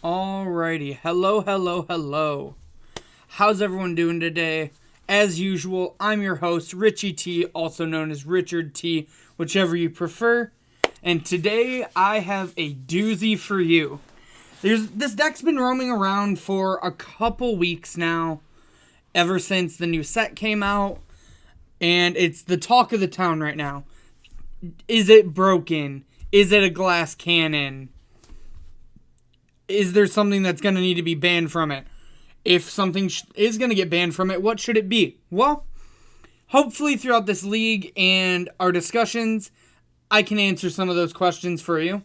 Alrighty, hello. How's everyone doing today? As usual, I'm your host, Richie T, also known as Richard T, whichever you prefer. And today, I have a doozy for you. This deck's been roaming around for a couple weeks now, ever since the new set came out, and it's the talk of the town right now. Is it broken? Is it a glass cannon? Is there something that's going to need to be banned from it? If something is going to get banned from it, what should it be? Well, hopefully throughout this league and our discussions, I can answer some of those questions for you.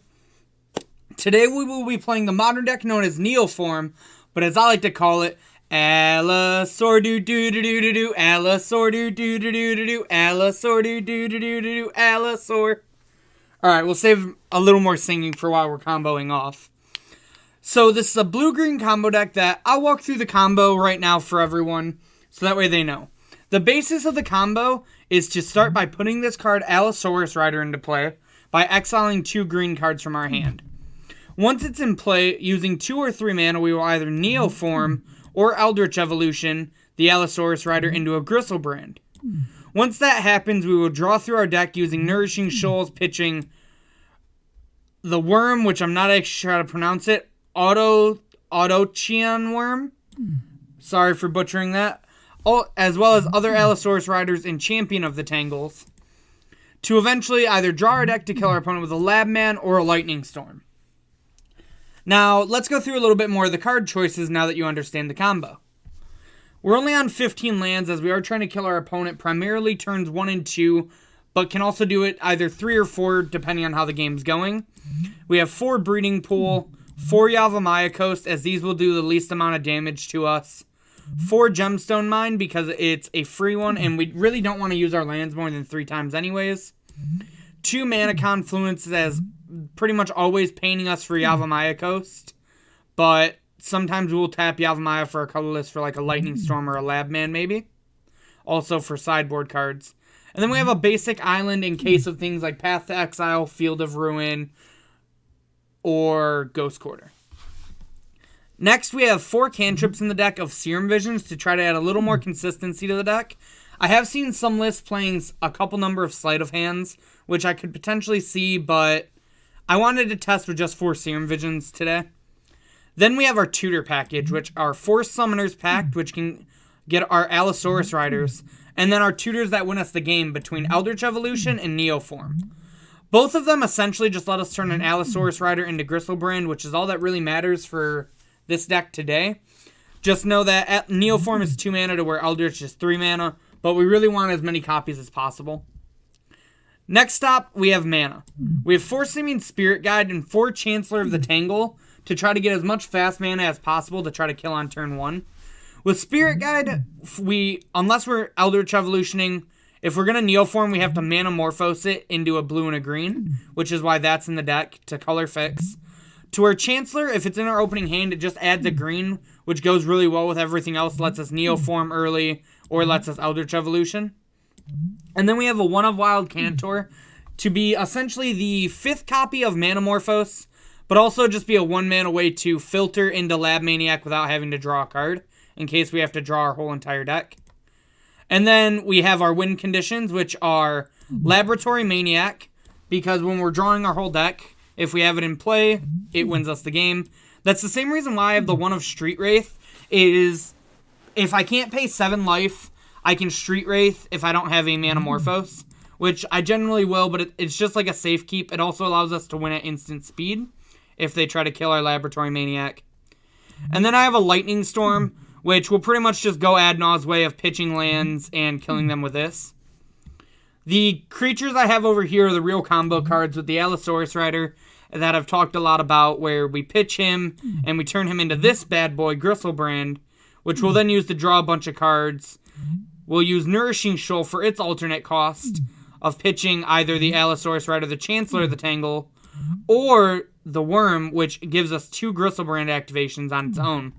Today we will be playing the modern deck known as neoform, but as I like to call it, Allosaur do do do do do do, Allosaur do do do do do do, Allosaur do do do do do, Allosaur. Alright, we'll save a little more singing for while we're comboing off. So this is a blue-green combo deck that I'll walk through the combo right now for everyone, so that way they know. The basis of the combo is to start by putting this card Allosaurus Rider into play by exiling 2 green cards from our hand. Once it's in play, using 2 or 3 mana, we will either neoform or Eldritch Evolution the Allosaurus Rider into a Griselbrand. Once that happens, we will draw through our deck using Nourishing Shoals, pitching the worm, which I'm not actually sure how to pronounce it, Autochian worm. Sorry for butchering that. As well as other Allosaurus Riders and Champion of the Tangles, to eventually either draw our deck to kill our opponent with a Labman or a Lightning Storm. Now, let's go through a little bit more of the card choices now that you understand the combo. We're only on 15 lands as we are trying to kill our opponent primarily turns 1 and 2, but can also do it either 3 or 4 depending on how the game's going. We have 4 Breeding Pool, 4 Yavimaya Coast, as these will do the least amount of damage to us. 4 Gemstone Mine, because it's a free one, and we really don't want to use our lands more than 3 times anyways. 2 Mana Confluences, as pretty much always painting us for Yavimaya Coast, but sometimes we'll tap Yavimaya for a colorless for like a Lightning Storm or a Labman maybe. Also for sideboard cards. And then we have a basic island in case of things like Path to Exile, Field of Ruin, or Ghost Quarter. Next, we have 4 cantrips in the deck of Serum Visions to try to add a little more consistency to the deck. I have seen some lists playing a couple number of Sleight of Hands, which I could potentially see, but I wanted to test with just 4 Serum Visions today. Then we have our Tutor package, which are 4 Summoners packed, which can get our Allosaurus Riders, and then our Tutors that win us the game between Eldritch Evolution and Neoform. Both of them essentially just let us turn an Allosaurus Rider into Griselbrand, which is all that really matters for this deck today. Just know that Neoform is 2 mana to where Eldritch is 3 mana, but we really want as many copies as possible. Next up, we have mana. We have 4 Simian Spirit Guide and 4 Chancellor of the Tangle to try to get as much fast mana as possible to try to kill on turn 1. With Spirit Guide, unless we're Eldritch Evolutioning, if we're going to Neoform, we have to Manamorphose it into a blue and a green, which is why that's in the deck to color fix. To our Chancellor, if it's in our opening hand, it just adds a green, which goes really well with everything else, lets us Neoform early, or lets us Eldritch Evolution. And then we have a 1 of Wild Cantor to be essentially the 5th copy of Manamorphose, but also just be a 1 mana way to filter into Lab Maniac without having to draw a card, in case we have to draw our whole entire deck. And then we have our win conditions, which are Laboratory Maniac, because when we're drawing our whole deck, if we have it in play, it wins us the game. That's the same reason why I have the 1 of Street Wraith, is if I can't pay 7 life, I can Street Wraith if I don't have a Manamorphose, which I generally will, but it's just like a safe keep. It also allows us to win at instant speed if they try to kill our Laboratory Maniac. And then I have a Lightning Storm, which will pretty much just go Adnaw's way of pitching lands and killing them with this. The creatures I have over here are the real combo cards with the Allosaurus Rider that I've talked a lot about, where we pitch him and we turn him into this bad boy, Griselbrand, which we'll then use to draw a bunch of cards. We'll use Nourishing Shoal for its alternate cost of pitching either the Allosaurus Rider, the Chancellor of the Tangle, or the Worm, which gives us 2 Griselbrand activations on its own.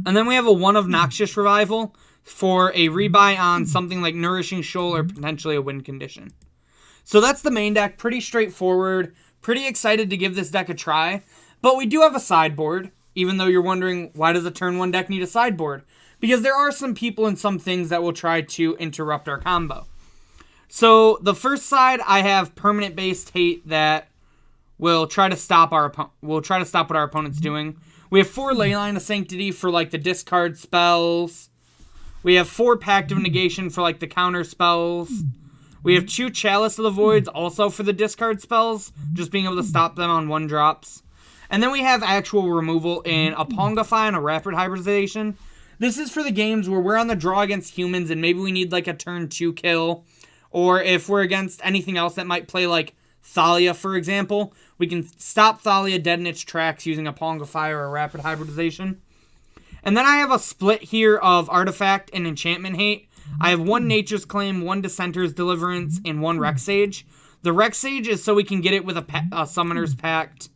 And then we have a 1 of Noxious Revival for a rebuy on something like Nourishing Shoal or potentially a win condition. So that's the main deck. Pretty straightforward. Pretty excited to give this deck a try. But we do have a sideboard, even though you're wondering, why does a turn 1 deck need a sideboard? Because there are some people and some things that will try to interrupt our combo. So the first side, I have permanent based hate that will try to stop what our opponent's doing. We have 4 Leyline of Sanctity for like the discard spells. We have 4 Pact of Negation for like the counter spells. We have 2 Chalice of the Voids also for the discard spells, just being able to stop them on 1-drops. And then we have actual removal in a Pongify and a Rapid Hybridization. This is for the games where we're on the draw against humans and maybe we need like a turn 2 kill. Or if we're against anything else that might play like Thalia, for example, we can stop Thalia dead in its tracks using a Pongify or a Rapid Hybridization. And then I have a split here of Artifact and Enchantment Hate. I have 1 Nature's Claim, 1 Dissenter's Deliverance, and 1 Rex Sage. The Rex Sage is so we can get it with a Summoner's Pact.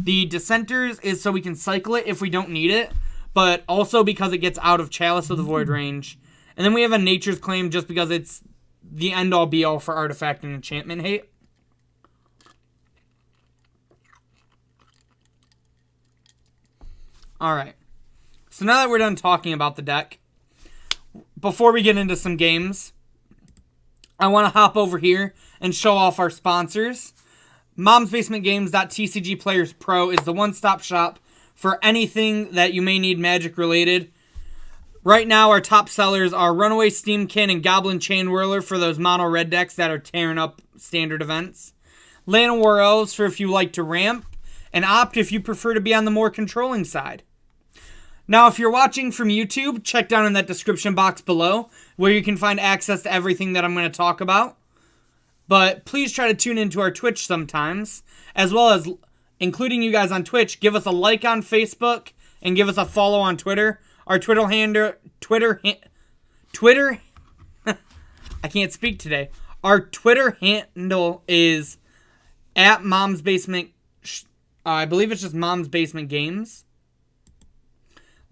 The Dissenters is so we can cycle it if we don't need it, but also because it gets out of Chalice of the Void range. And then we have a Nature's Claim just because it's the end-all be-all for Artifact and Enchantment Hate. Alright. So now that we're done talking about the deck, before we get into some games, I want to hop over here and show off our sponsors. MomsBasementGames.TCG Players Pro is the one-stop shop for anything that you may need Magic related. Right now, our top sellers are Runaway Steamkin and Goblin Chain Whirler for those mono red decks that are tearing up standard events. Land of War Elves for if you like to ramp, and Opt if you prefer to be on the more controlling side. Now, if you're watching from YouTube, check down in that description box below where you can find access to everything that I'm going to talk about. But please try to tune into our Twitch sometimes, as well as including you guys on Twitch. Give us a like on Facebook and give us a follow on Twitter. Our Twitter handle, I can't speak today. Our Twitter handle is at Mom's Basement. I believe it's just Mom's Basement Games.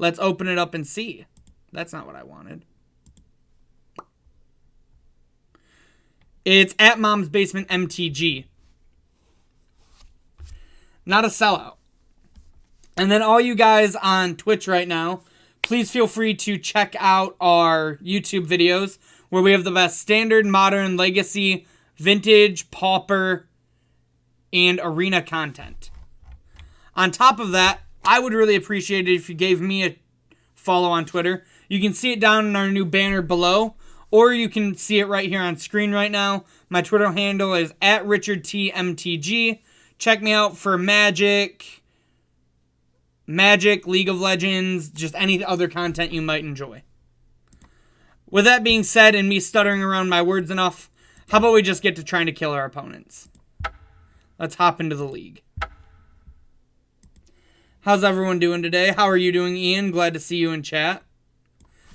Let's open it up and see. That's not what I wanted. It's at Mom's Basement MTG. Not a sellout. And then all you guys on Twitch right now, please feel free to check out our YouTube videos where we have the best standard, modern, legacy, vintage, pauper, and arena content. On top of that, I would really appreciate it if you gave me a follow on Twitter. You can see it down in our new banner below, or you can see it right here on screen right now. My Twitter handle is at RichardTMTG. Check me out for Magic, League of Legends, just any other content you might enjoy. With that being said, and me stuttering around my words enough, how about we just get to trying to kill our opponents? Let's hop into the league. How's everyone doing today? How are you doing, Ian? Glad to see you in chat.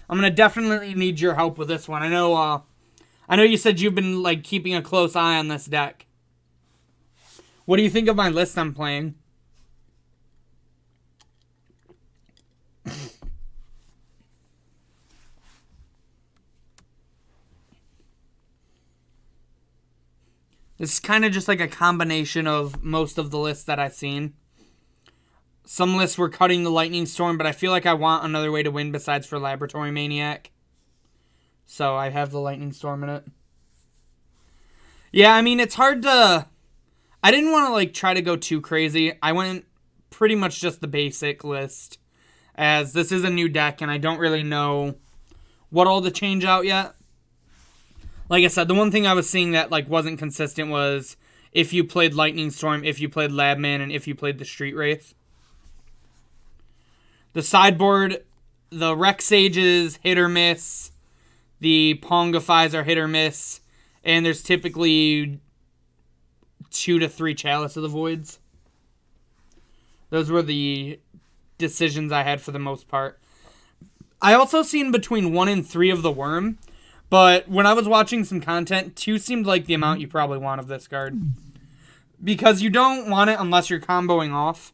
I'm going to definitely need your help with this one. I know you said you've been like keeping a close eye on this deck. What do you think of my list I'm playing? This is kind of just like a combination of most of the lists that I've seen. Some lists were cutting the Lightning Storm, but I feel like I want another way to win besides for Laboratory Maniac. So I have the Lightning Storm in it. Yeah, I mean, it's hard to... I didn't want to like try to go too crazy. I went pretty much just the basic list, as this is a new deck and I don't really know what all to change out yet. Like I said, the one thing I was seeing that like wasn't consistent was if you played Lightning Storm, if you played Labman, and if you played the Street Wraith. The sideboard, the Rex Sages, hit or miss. The Pongifys are hit or miss. And there's typically 2 to 3 Chalice of the Voids. Those were the decisions I had for the most part. I also seen between 1 and 3 of the Worm. But when I was watching some content, 2 seemed like the amount you probably want of this card. Because you don't want it unless you're comboing off.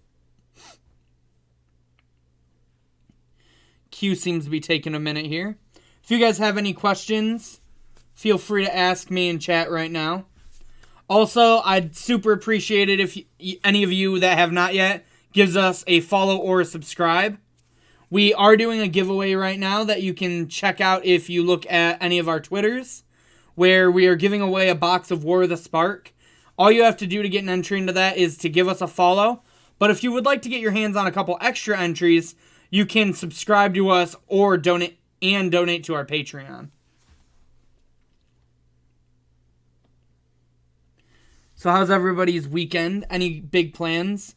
Q seems to be taking a minute here. If you guys have any questions, feel free to ask me in chat right now. Also, I'd super appreciate it if any of you that have not yet gives us a follow or a subscribe. We are doing a giveaway right now that you can check out if you look at any of our Twitters, where we are giving away a box of War of the Spark. All you have to do to get an entry into that is to give us a follow. But if you would like to get your hands on a couple extra entries, you can subscribe to us or donate to our Patreon. So how's everybody's weekend? Any big plans?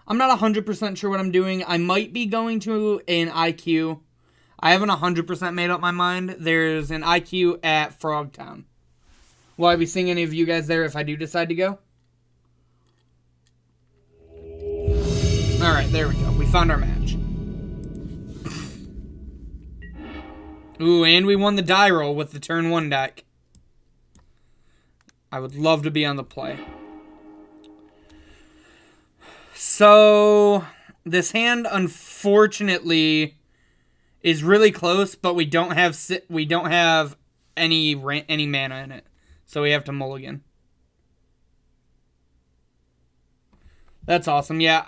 I'm not 100% sure what I'm doing. I might be going to an IQ. I haven't 100% made up my mind. There's an IQ at Frogtown. Will I be seeing any of you guys there if I do decide to go? Alright, there we go. We found our match. Ooh, and we won the die roll with the turn 1 deck. I would love to be on the play. So, this hand, unfortunately, is really close, but we don't have any mana in it, so we have to mulligan. That's awesome. Yeah,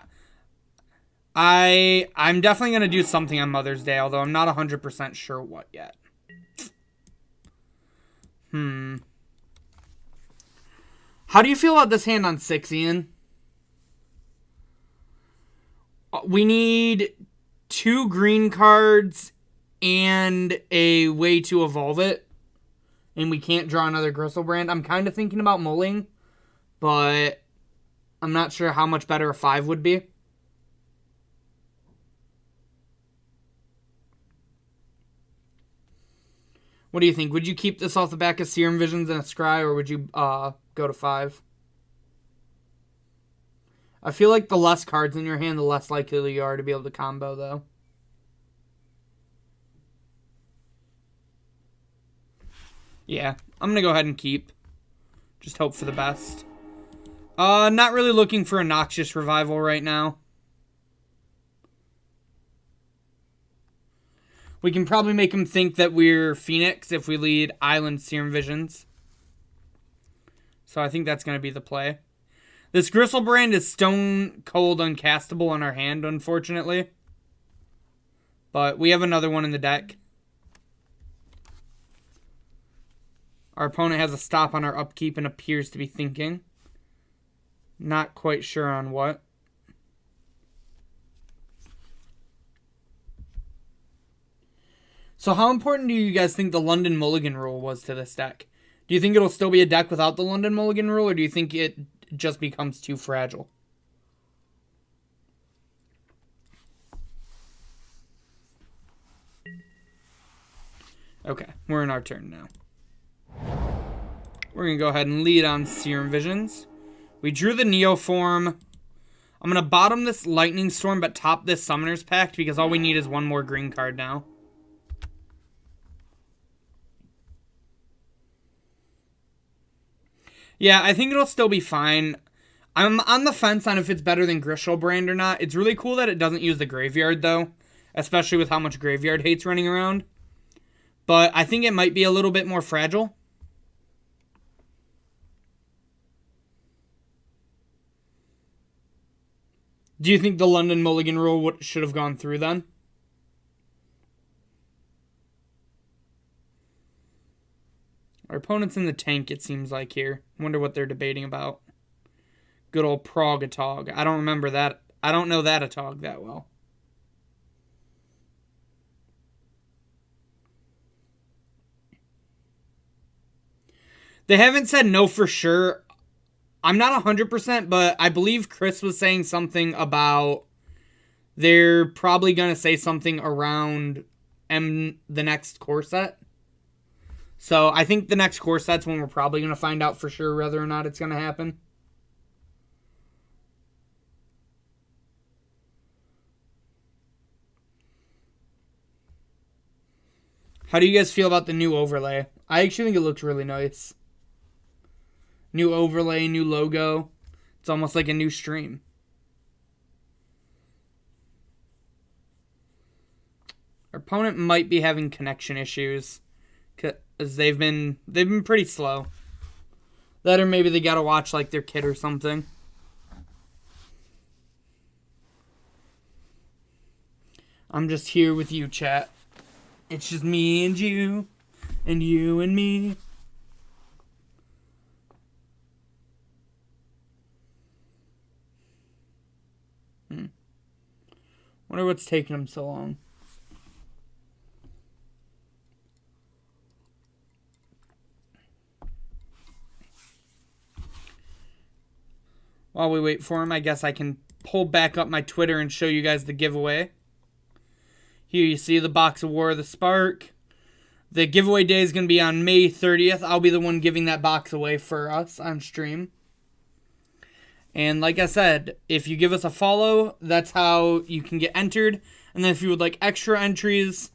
I'm definitely gonna do something on Mother's Day, although I'm not 100% sure what yet. How do you feel about this hand on 6, Ian? We need 2 green cards and a way to evolve it. And we can't draw another Gristlebrand. I'm kind of thinking about mulling, but I'm not sure how much better a 5 would be. What do you think? Would you keep this off the back of Serum Visions and a Scry, or would you go to 5? I feel like the less cards in your hand, the less likely you are to be able to combo, though. Yeah, I'm going to go ahead and keep. Just hope for the best. Not really looking for a Noxious Revival right now. We can probably make him think that we're Phoenix if we lead Island Serum Visions. So I think that's going to be the play. This Gristlebrand is stone cold uncastable in our hand, unfortunately. But we have another one in the deck. Our opponent has a stop on our upkeep and appears to be thinking. Not quite sure on what. So how important do you guys think the London Mulligan rule was to this deck? Do you think it'll still be a deck without the London Mulligan rule, or do you think it just becomes too fragile? Okay, we're in our turn now. We're going to go ahead and lead on Serum Visions. We drew the neoform. I'm going to bottom this Lightning Storm, but top this Summoner's Pact, because all we need is one more green card now. Yeah, I think it'll still be fine. I'm on the fence on if it's better than Gristlebrand or not. It's really cool that it doesn't use the graveyard, though. Especially with how much graveyard hate's running around. But I think it might be a little bit more fragile. Do you think the London Mulligan rule should have gone through then? Our opponent's in the tank, it seems like, here. Wonder what they're debating about. Good old Progatog. I don't remember that. I don't know that Atog that well. They haven't said no for sure. I'm not 100%, but I believe Chris was saying something about they're probably going to say something around the next core set. So I think the next core set's when we're probably going to find out for sure whether or not it's going to happen. How do you guys feel about the new overlay? I actually think it looks really nice. New overlay, new logo. It's almost like a new stream. Our opponent might be having connection issues, because they've been pretty slow. That or maybe they gotta watch like their kid or something. I'm just here with you, chat. It's just me and you and me. Wonder what's taking him so long. While we wait for him, I guess I can pull back up my Twitter and show you guys the giveaway. Here you see the box of War of the Spark. The giveaway day is going to be on May 30th. I'll be the one giving that box away for us on stream. And like I said, if you give us a follow, that's how you can get entered. And then if you would like extra entries,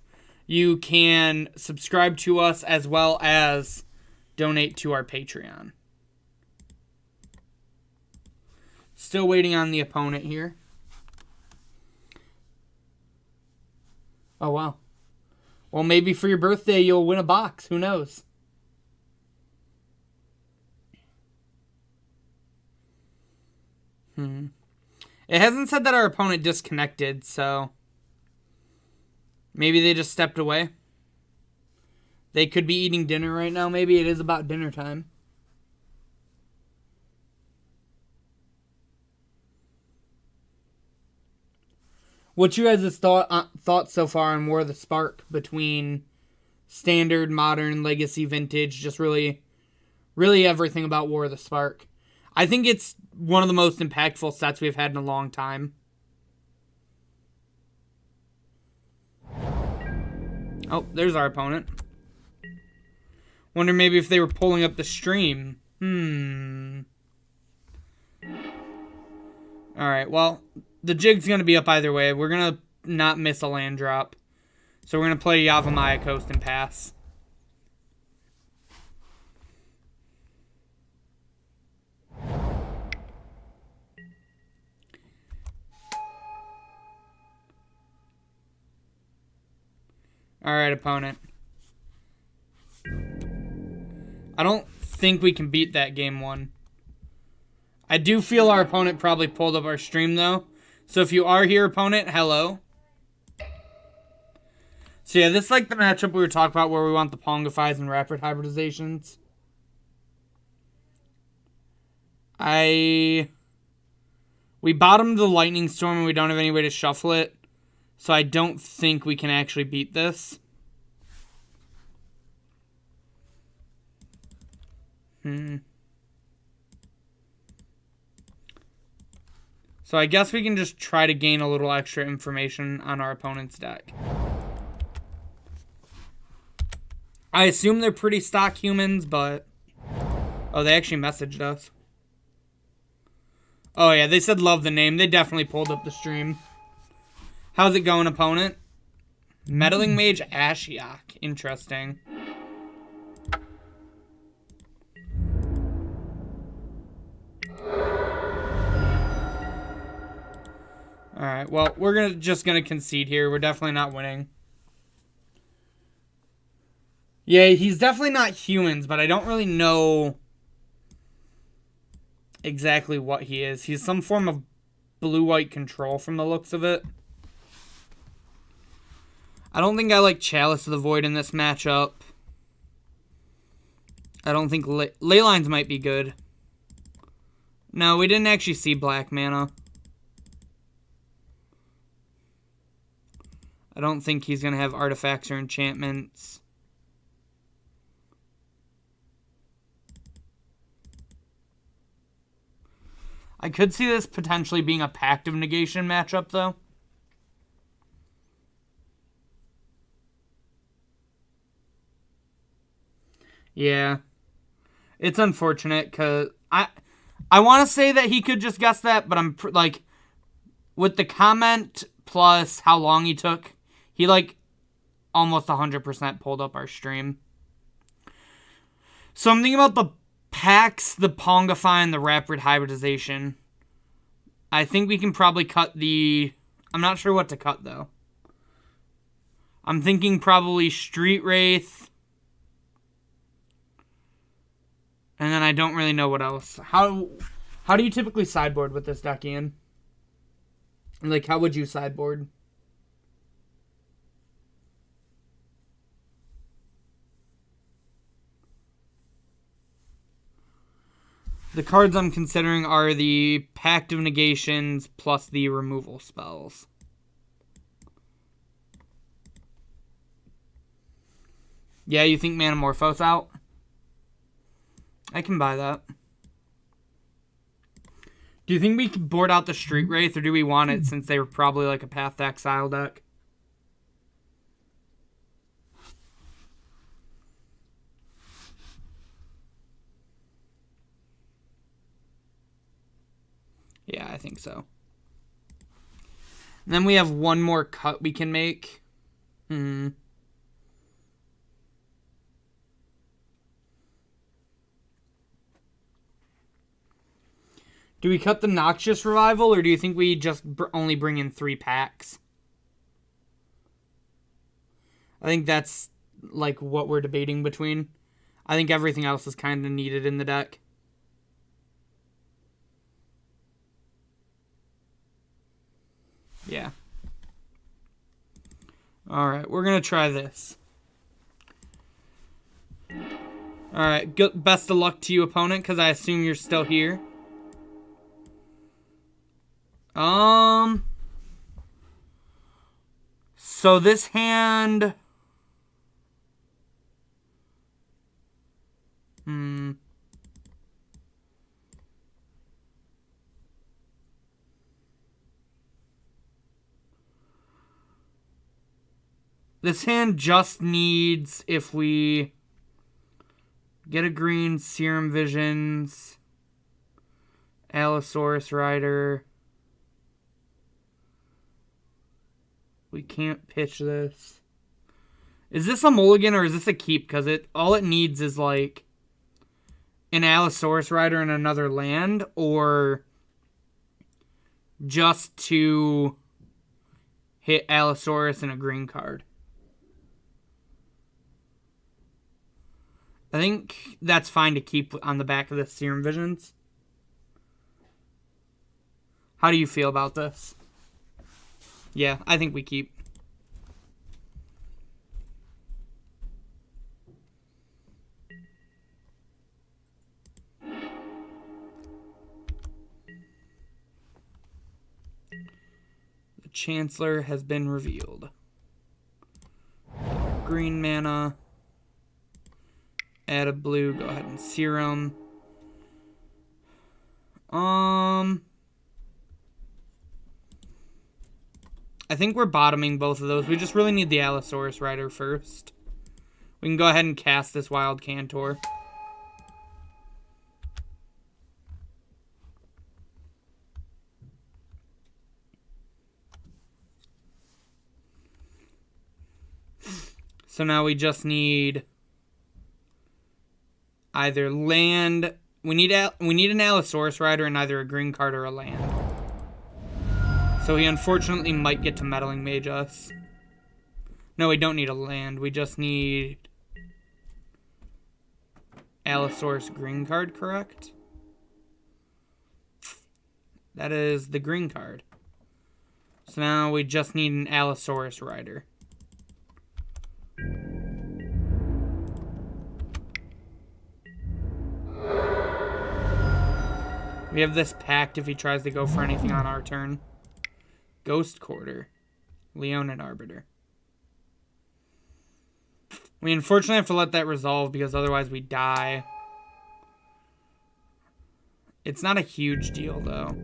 you can subscribe to us as well as donate to our Patreon. Still waiting on the opponent here. Oh, wow. Well, maybe for your birthday, you'll win a box. Who knows? It hasn't said that our opponent disconnected, so maybe they just stepped away. They could be eating dinner right now. Maybe it is about dinner time. What's your guys' thoughts so far on War of the Spark between standard, modern, legacy, vintage, just really everything about War of the Spark? I think it's one of the most impactful sets we've had in a long time. Oh, there's our opponent. Wonder maybe if they were pulling up the stream. Alright, well, the jig's going to be up either way. We're going to not miss a land drop. So we're going to play Yavimaya Coast and pass. Alright, opponent. I don't think we can beat that game one. I do feel our opponent probably pulled up our stream, though. So if you are here, opponent, hello. So yeah, this is like the matchup we were talking about where we want the Pongifies and Rapid Hybridizations. We bottomed the Lightning Storm and we don't have any way to shuffle it. So I don't think we can actually beat this. So I guess we can just try to gain a little extra information on our opponent's deck. I assume they're pretty stock humans, but... Oh, they actually messaged us. Oh yeah, they said love the name. They definitely pulled up the stream. How's it going, opponent? Meddling Mage Ashiok. Interesting. Alright, well, we're just gonna concede here. We're definitely not winning. Yeah, he's definitely not humans, but I don't really know exactly what he is. He's some form of blue-white control from the looks of it. I don't think I like Chalice of the Void in this matchup. I don't think Leylines might be good. No, we didn't actually see black mana. I don't think he's going to have artifacts or enchantments. I could see this potentially being a Pact of Negation matchup, though. Yeah. It's unfortunate, because I want to say that he could just guess that, but I'm, like, with the comment plus how long he took, he, like, almost 100% pulled up our stream. So I'm thinking about the Packs, the Pongify, and the Rapid Hybridization. I think we can probably cut the... I'm not sure what to cut, though. I'm thinking probably Street Wraith. And then I don't really know what else. How do you typically sideboard with this deck, Ian? Like, how would you sideboard? The cards I'm considering are the Pact of Negations plus the removal spells. Yeah, you think Manamorphose out? I can buy that. Do you think we could board out the Street Wraith, or do we want it since they were probably like a Path to Exile deck? Yeah, I think so. And then we have one more cut we can make. Do we cut the Noxious Revival, or do you think we just only bring in 3 packs? I think that's like what we're debating between. I think everything else is kind of needed in the deck. Yeah. Alright, we're going to try this. Alright, best of luck to you, opponent, because I assume you're still here. So this hand... This hand just needs, if we get a green, Serum Visions, Allosaurus Rider. We can't pitch this. Is this a mulligan or is this a keep? Because all it needs is like an Allosaurus Rider and another land, or just to hit Allosaurus and a green card. I think that's fine to keep on the back of the Serum Visions. How do you feel about this? Yeah, I think we keep. The Chancellor has been revealed. Green mana. Add a blue, go ahead and Serum. I think we're bottoming both of those. We just really need the Allosaurus Rider first. We can go ahead and cast this Wild Cantor. So now we just need either land. We need an Allosaurus Rider and either a green card or a land. So he unfortunately might get to Meddling Mage us. No, we don't need a land. We just need Allosaurus green card, correct? That is the green card. So now we just need an Allosaurus Rider. We have this Pact if he tries to go for anything on our turn. Ghost Quarter. Leonin Arbiter. We unfortunately have to let that resolve because otherwise we die. It's not a huge deal, though.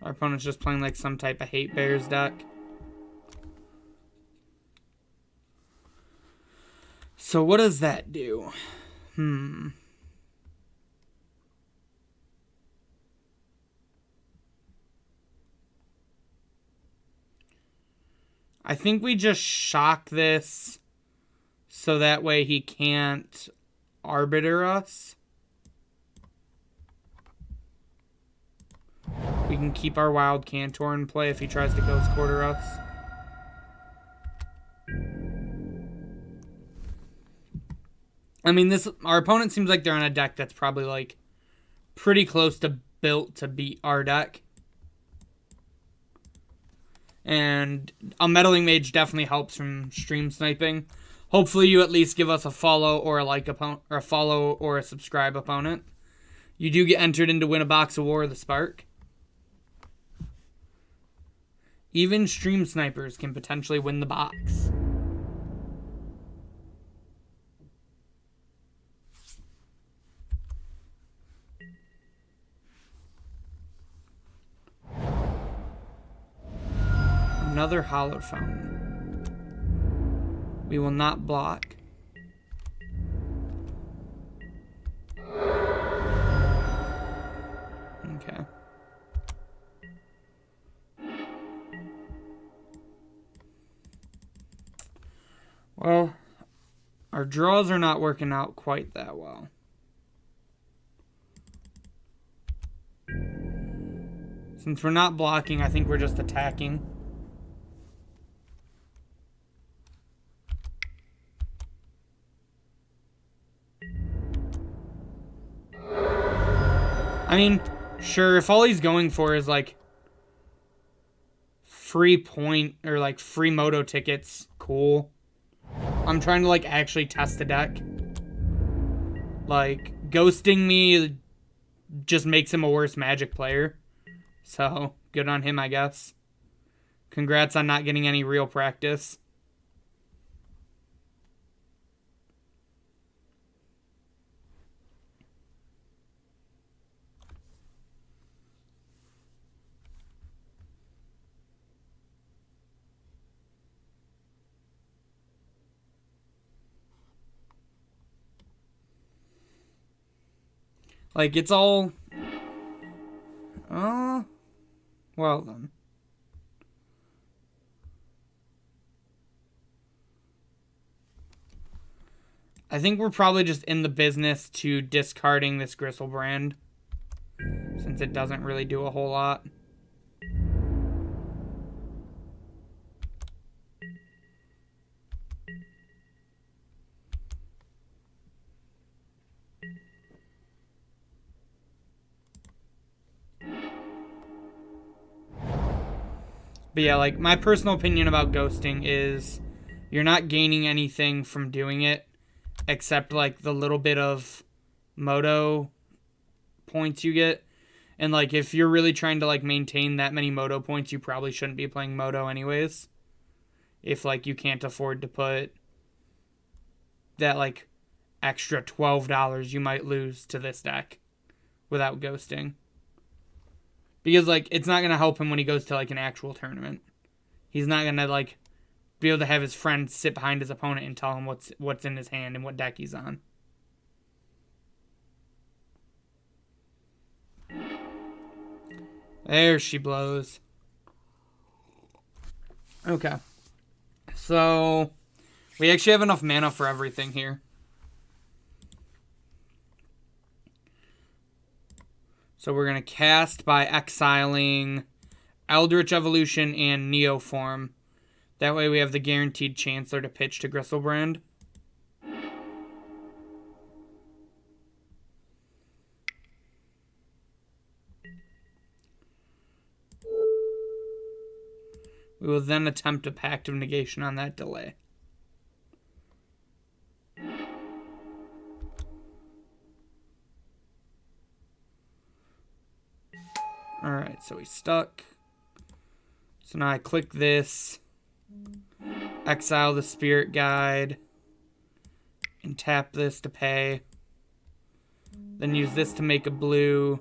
Our opponent's just playing like some type of Hate Bears deck. So what does that do? I think we just shock this so that way he can't Arbiter us. We can keep our Wild Cantor in play if he tries to Ghost Quarter us. I mean, our opponent seems like they're on a deck that's probably, like, pretty close to built to beat our deck. And a meddling mage definitely helps from stream sniping. Hopefully you at least give us a follow or a like opponent, or a follow or a subscribe opponent. You do get entered in to win a box of War of the Spark. Even stream snipers can potentially win the box. Another hallowed fountain. We will not block. Okay. Well, our draws are not working out quite that well. Since we're not blocking, I think we're just attacking. I mean, sure, if all he's going for is, like, free point or, like, free moto tickets, cool. I'm trying to, like, actually test the deck. Like, ghosting me just makes him a worse Magic player. So, good on him, I guess. Congrats on not getting any real practice. Like, it's all... well then. I think we're probably just in the business to discarding this Griselbrand, since it doesn't really do a whole lot. But yeah, like, my personal opinion about ghosting is you're not gaining anything from doing it, except, like, the little bit of moto points you get. And, like, if you're really trying to, like, maintain that many moto points, you probably shouldn't be playing moto anyways. If, like, you can't afford to put that, like, extra $12 you might lose to this deck without ghosting. Because, like, it's not going to help him when he goes to, like, an actual tournament. He's not going to, like, be able to have his friend sit behind his opponent and tell him what's in his hand and what deck he's on. There she blows. Okay. So, we actually have enough mana for everything here. So we're going to cast by exiling Eldritch Evolution and Neoform. That way we have the guaranteed Chancellor to pitch to Griselbrand. We will then attempt a Pact of Negation on that delay. Alright, so he's stuck. So now I click this, exile the Spirit Guide, and tap this to pay. Then use this to make a blue,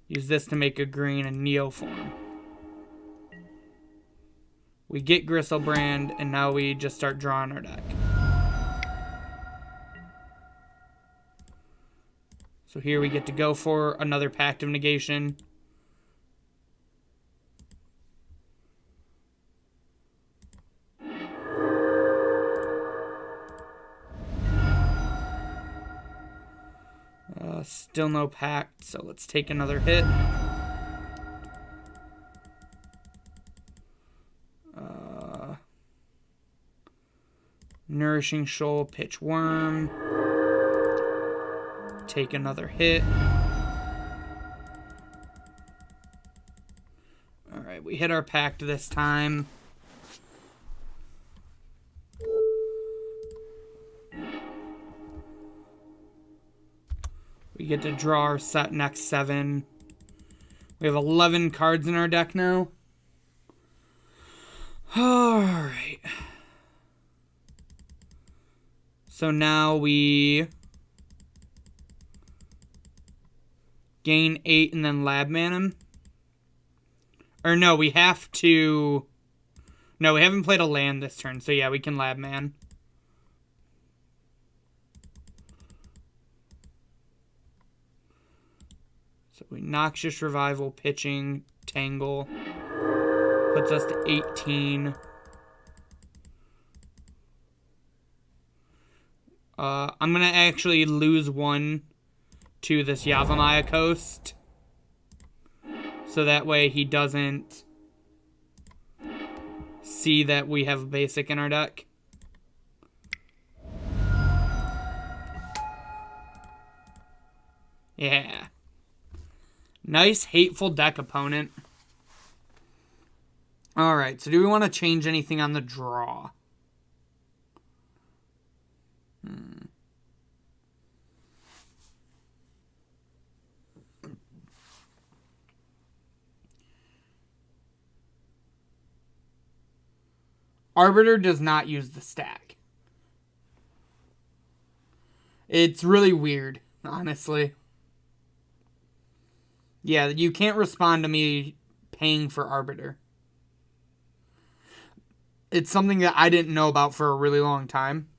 use this to make a green, and Neoform. We get Griselbrand, and now we just start drawing our deck. So here we get to go for another Pact of Negation. Still no Pact, so let's take another hit. Nourishing Shoal, pitch Worm. Take another hit. Alright. Alright, we hit our pact this time. We get to draw our set next 7. We have 11 cards in our deck now. Alright. So now we gain 8 and then lab man him. Or no, we have to... No, we haven't played a land this turn, so yeah, we can lab man. So we Noxious Revival, pitching, Tangle. Puts us to 18. I'm going to actually lose 1 to this Yavimaya Coast. So that way he doesn't see that we have a basic in our deck. Yeah. Nice, hateful deck opponent. Alright, so do we want to change anything on the draw? Arbiter does not use the stack. It's really weird, honestly. Yeah, you can't respond to me paying for Arbiter. It's something that I didn't know about for a really long time.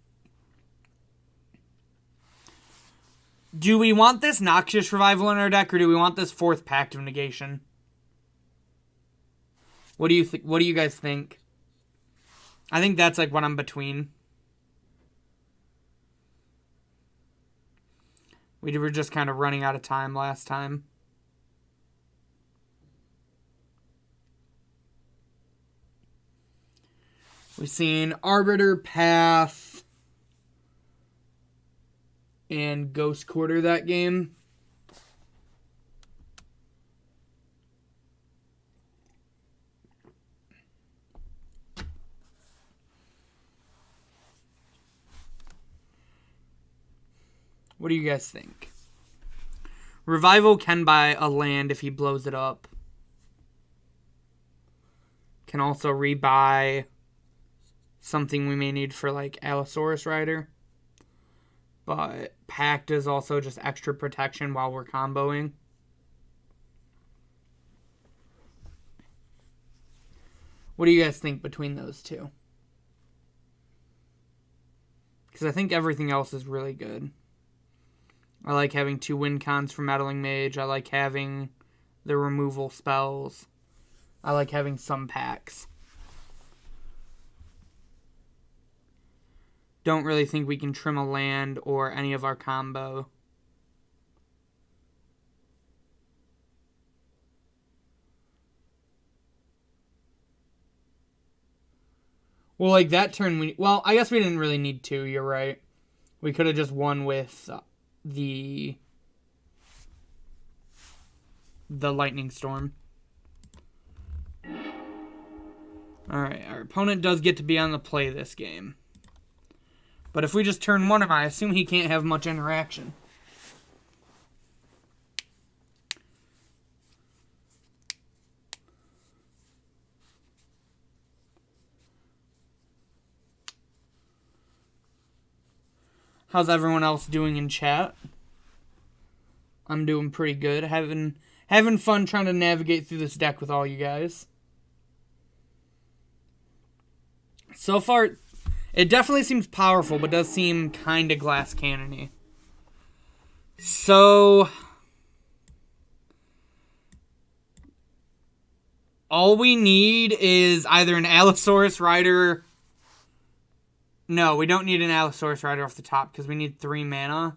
Do we want this Noxious Revival in our deck, or do we want this 4th Pact of Negation? What do you guys think? I think that's like what I'm between. We were just kind of running out of time last time. We've seen Arbiter, Path, and Ghost Quarter that game. What do you guys think? Revival can buy a land if he blows it up. Can also rebuy something we may need for like Allosaurus Rider. But Pact is also just extra protection while we're comboing. What do you guys think between those two? Because I think everything else is really good. I like having 2 win cons for Meddling Mage. I like having the removal spells. I like having some packs. Don't really think we can trim a land or any of our combo. Well, like that turn, well, I guess we didn't really need 2, you're right. We could have just won with the Lightning Storm. Alright, our opponent does get to be on the play this game. But if we just turn 1 him, I assume he can't have much interaction. How's everyone else doing in chat? I'm doing pretty good. Having fun trying to navigate through this deck with all you guys. So far, it definitely seems powerful, but does seem kind of glass cannon-y. So, all we need is either an Allosaurus Rider. No, we don't need an Allosaurus Rider off the top because we need 3 mana.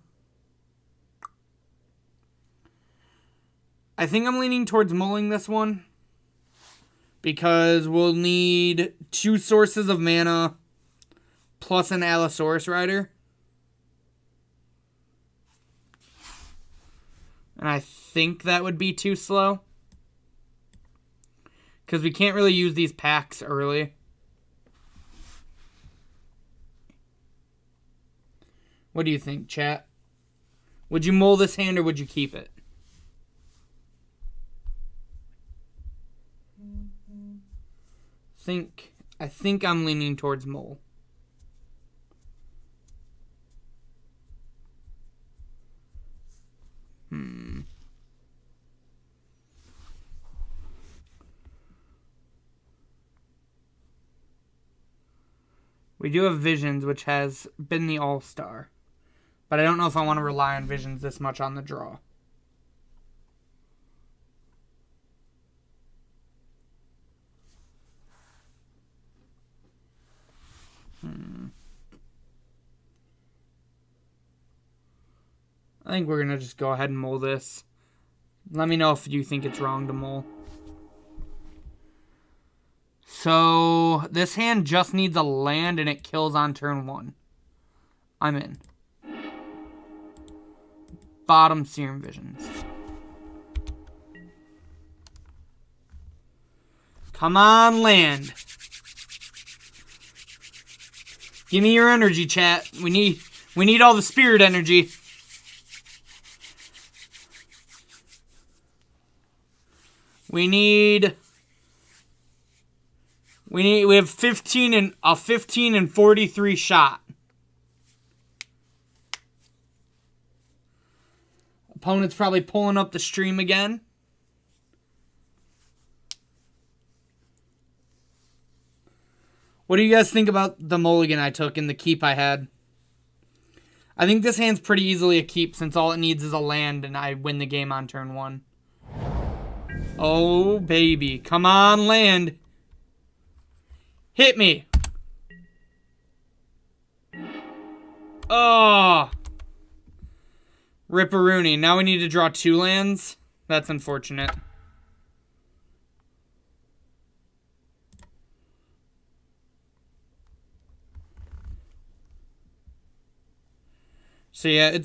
I think I'm leaning towards mulling this one because we'll need 2 sources of mana plus an Allosaurus Rider. And I think that would be too slow. Because we can't really use these packs early. What do you think, chat? Would you mull this hand or would you keep it? I think I'm leaning towards mull. We do have Visions, which has been the all-star. But I don't know if I want to rely on Visions this much on the draw. I think we're going to just go ahead and mull this. Let me know if you think it's wrong to mull. So, this hand just needs a land and it kills on turn 1. I'm in. Bottom Serum Visions. Come on, land. Give me your energy, chat. We need all the spirit energy. We have 15 and 43 shot. Opponent's probably pulling up the stream again. What do you guys think about the mulligan I took and the keep I had? I think this hand's pretty easily a keep since all it needs is a land and I win the game on turn 1. Oh, baby. Come on, land. Hit me. Oh. Ripperoonie. Now we need to draw 2 lands. That's unfortunate. So yeah,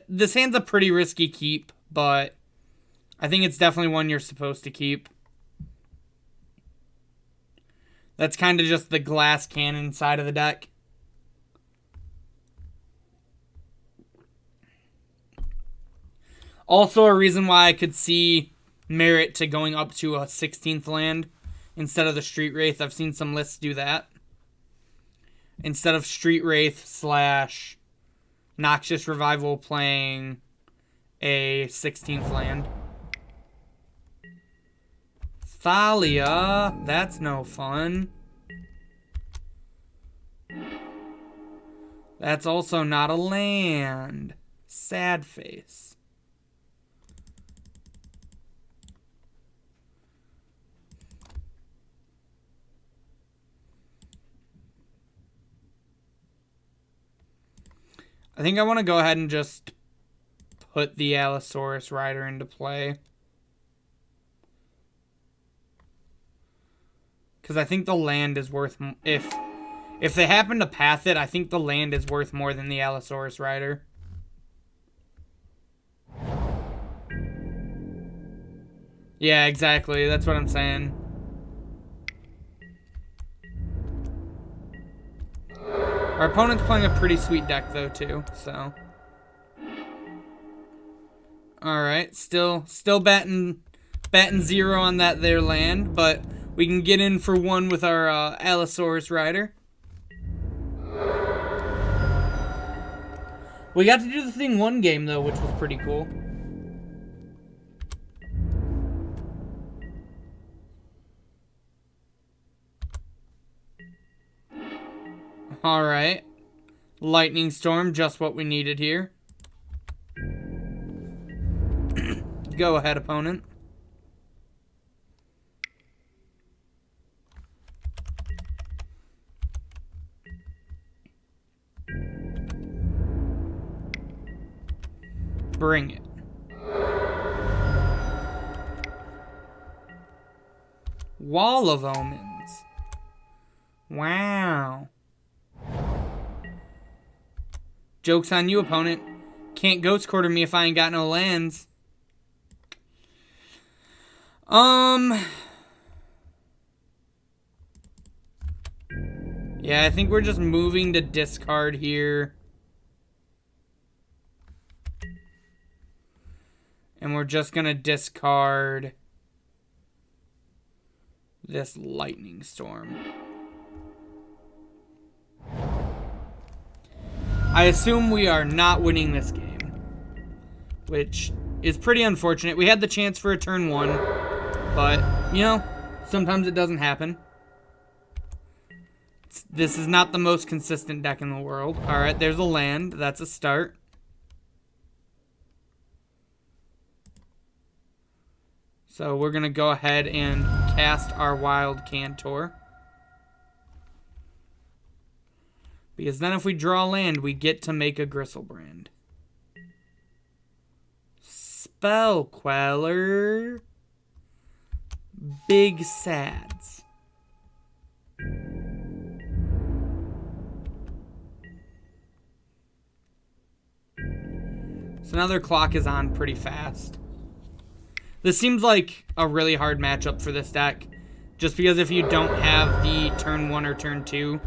this hand's a pretty risky keep, but I think it's definitely one you're supposed to keep. That's kind of just the glass cannon side of the deck. Also a reason why I could see merit to going up to a 16th land instead of the Street Wraith. I've seen some lists do that. Instead of Street Wraith / Noxious Revival playing a 16th land. Thalia, that's no fun. That's also not a land. Sad face. I think I want to go ahead and just put the Allosaurus Rider into play. Because I think the land is worth... If they happen to path it, I think the land is worth more than the Allosaurus Rider. Yeah, exactly. That's what I'm saying. Our opponent's playing a pretty sweet deck, though, too, so... Alright, still batting 0 on that there land, but we can get in for 1 with our Allosaurus Rider. We got to do the thing 1 game, though, which was pretty cool. Alright. Lightning Storm, just what we needed here. Go ahead, opponent. Bring it. Wall of Omens. Wow. Joke's on you, opponent. Can't ghost quarter me if I ain't got no lands. Yeah, I think we're just moving to discard here. And we're just going to discard this lightning storm. I assume we are not winning this game, which is pretty unfortunate. We had the chance for a turn 1, but, you know, sometimes it doesn't happen. This is not the most consistent deck in the world. Alright, there's a land. That's a start. So we're going to go ahead and cast our Wild Cantor. Because then if we draw land, we get to make a Gristlebrand. Spell Queller. Big Sads. So now their clock is on pretty fast. This seems like a really hard matchup for this deck. Just because if you don't have the turn 1 or turn 2,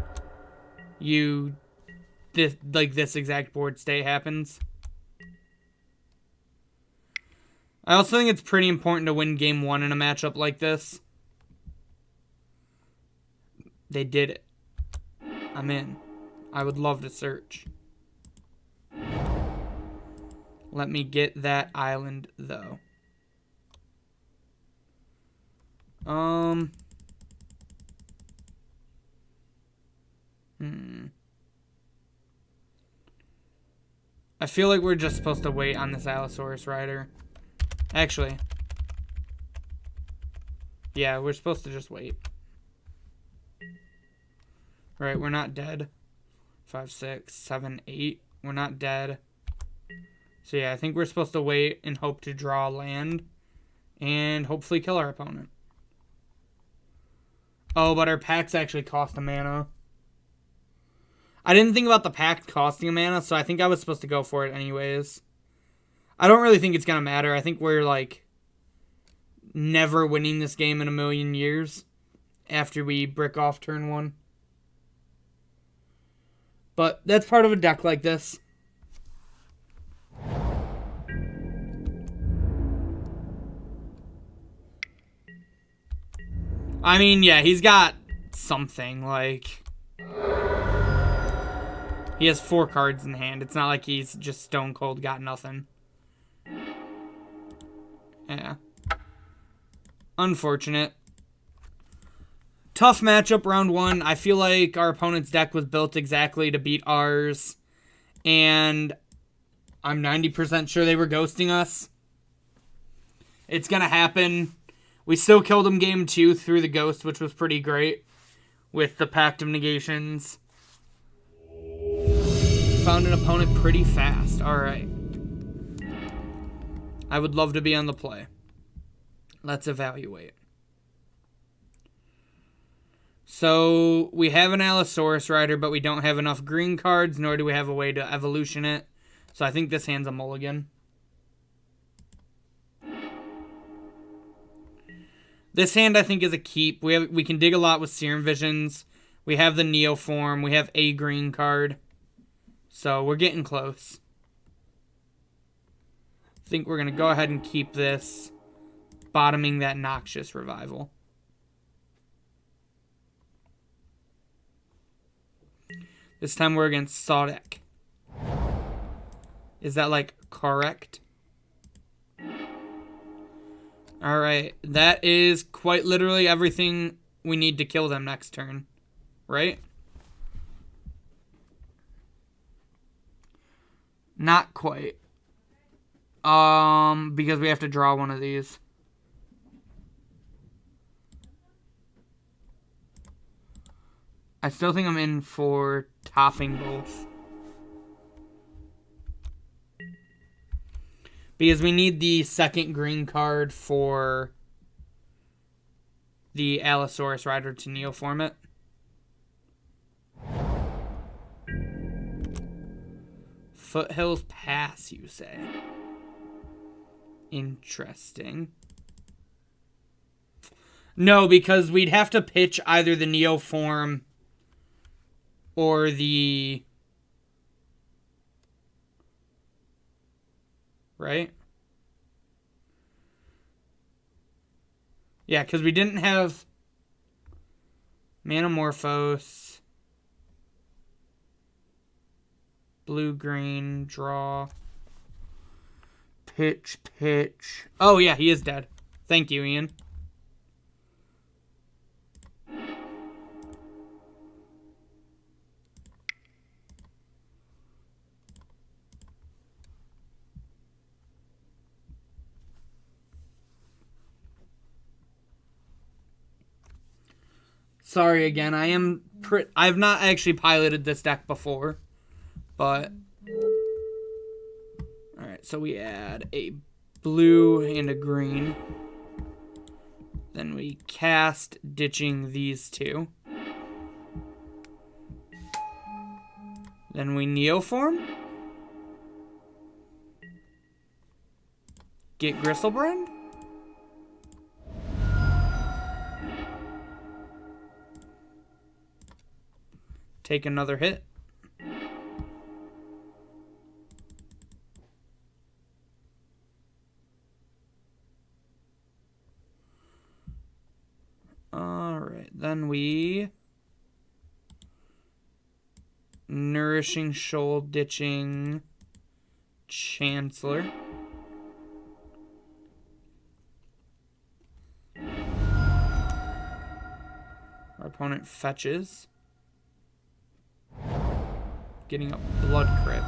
this exact board state happens. I also think it's pretty important to win game 1 in a matchup like this. They did it. I'm in. I would love to search. Let me get that island, though. I feel like we're just supposed to wait on this Allosaurus Rider. Actually. Yeah, we're supposed to just wait. Right, we're not dead. 5, 6, 7, 8. We're not dead. So yeah, I think we're supposed to wait and hope to draw land. And hopefully kill our opponent. Oh, but our packs actually cost a mana. I didn't think about the pack costing a mana, so I think I was supposed to go for it anyways. I don't really think it's going to matter. I think we're, like, never winning this game in a million years after we brick off turn 1. But that's part of a deck like this. I mean, yeah, he's got something, like... He has 4 cards in hand. It's not like he's just stone cold got nothing. Yeah. Unfortunate. Tough matchup round 1. I feel like our opponent's deck was built exactly to beat ours. And I'm 90% sure they were ghosting us. It's going to happen. We still killed him game 2 through the ghost, which was pretty great. With the Pact of Negations. Found an opponent pretty fast. Alright. I would love to be on the play. Let's evaluate. So, we have an Allosaurus Rider, but we don't have enough green cards, nor do we have a way to evolution it. So I think this hand's a mulligan. This hand, I think, is a keep. We can dig a lot with Serum Visions. We have the neoform. We have a green card. So we're getting close. I think we're going to go ahead and keep this, bottoming that Noxious Revival. This time we're against Sodek. Is that, like, correct? Alright, that is quite literally everything we need to kill them next turn. Right? Not quite. Because we have to draw one of these. I still think I'm in for topping both. Because we need the second green card for the Allosaurus Rider to neoform it. Foothills Pass, you say? Interesting. No, because we'd have to pitch either the neoform or the... Right? Yeah, because we didn't have Manamorphose, blue-green, draw, pitch. Oh, yeah, he is dead. Thank you, Ian. Sorry again, I've not actually piloted this deck before, but... Alright, so we add a blue and a green. Then we cast, ditching these two. Then we neoform. Get Gristlebrand. Take another hit. Alright, then we... Nourishing Shoal, ditching Chancellor. Our opponent fetches. Getting a Blood Crypt.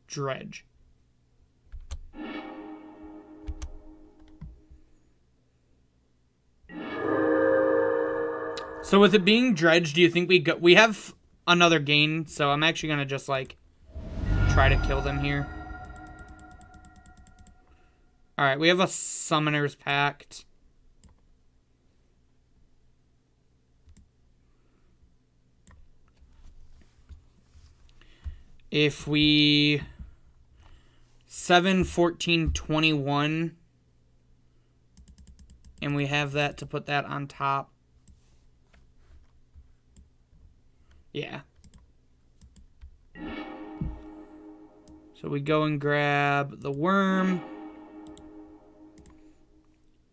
Dredge. So with it being Dredge, do you think we have another gain? So I'm actually gonna just like try to kill them here. All right, we have a Summoner's Pact. If we 7, 14, 21, and we have that to put that on top. Yeah. So we go and grab the worm.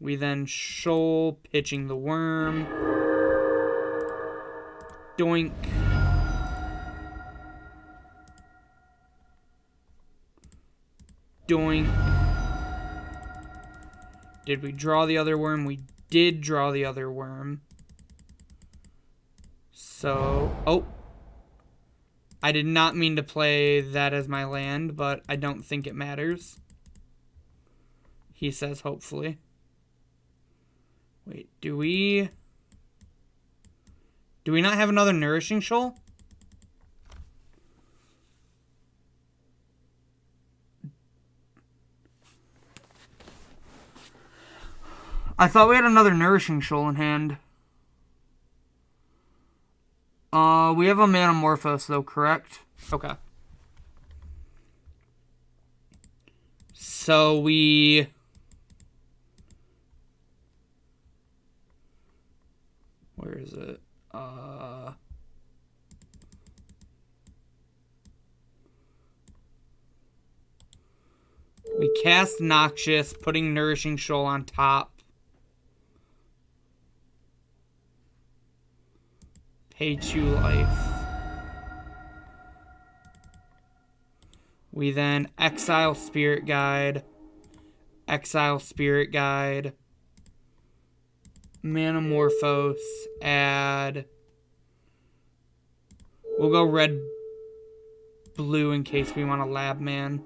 We then shoal, pitching the worm. Doink. Doink. Did we draw the other worm? We did draw the other worm. So, oh. I did not mean to play that as my land, but I don't think it matters. He says, hopefully. Wait, do we not have another Nourishing Shoal? I thought we had another Nourishing Shoal in hand. We have a Manamorphose, though, correct? Okay. So we... Where is it? We cast Noxious, putting Nourishing Shoal on top. Pay 2 life. We then exile Spirit Guide. Exile Spirit Guide. Manamorphose. Add. We'll go red, blue in case we want a Lab Man.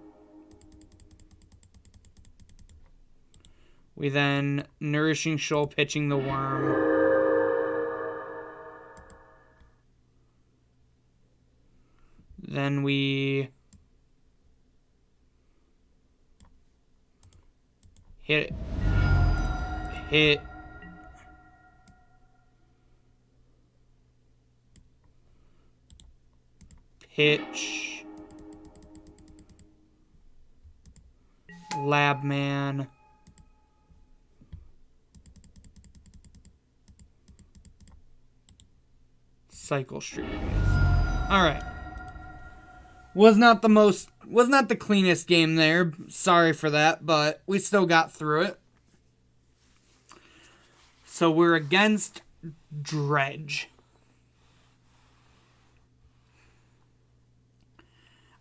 We then Nourishing Shoal, pitching the worm. Then we hit, pitch, Lab Man, Cycle Streetways. Alright. Was not the cleanest game there. Sorry for that, but we still got through it. So we're against Dredge.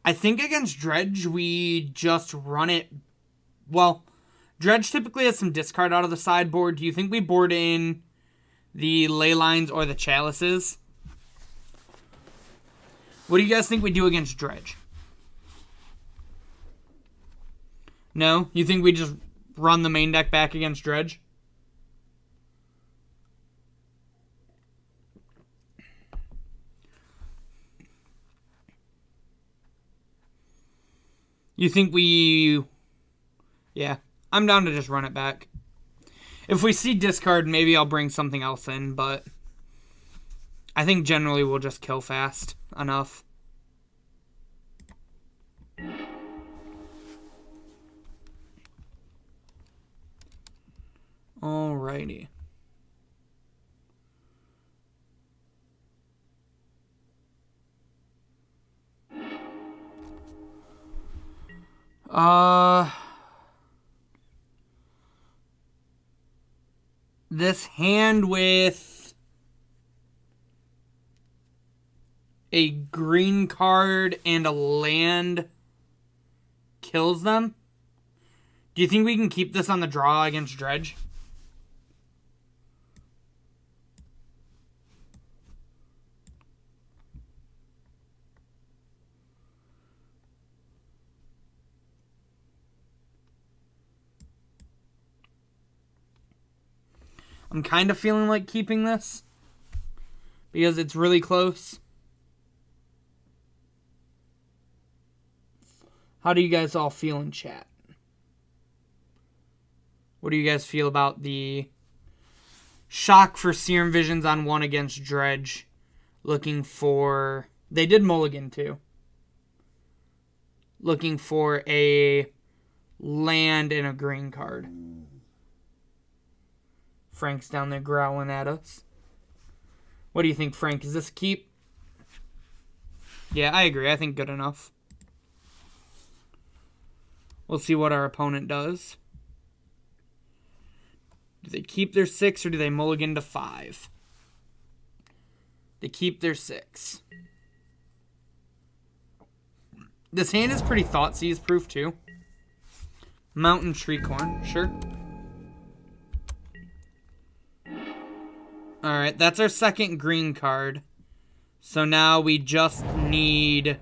I think against Dredge, we just run it... Well, Dredge typically has some discard out of the sideboard. Do you think we board in the ley lines or the chalices? What do you guys think we do against Dredge? No? You think we just run the main deck back against Dredge? You think we... Yeah, I'm down to just run it back. If we see discard, maybe I'll bring something else in, but I think generally we'll just kill fast enough. Alrighty. This hand with a green card and a land kills them. Do you think we can keep this on the draw against Dredge? I'm kind of feeling like keeping this because it's really close. How do you guys all feel in chat? What do you guys feel about the shock for Serum Visions on 1 against Dredge? Looking for... They did mulligan too. Looking for a land and a green card. Frank's down there growling at us. What do you think, Frank? Is this a keep? Yeah, I agree. I think good enough. We'll see what our opponent does. Do they keep their 6 or do they mulligan to 5? They keep their 6. This hand is pretty Thoughtseize proof too. Mountain Treecorn, sure. Alright, that's our second green card. So now we just need...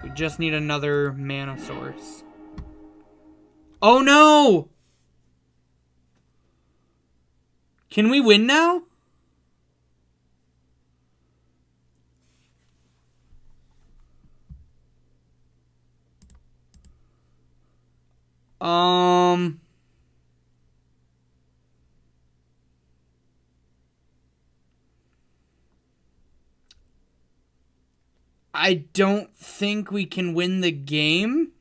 We just need another mana source. Oh no! Can we win now? I don't think we can win the game.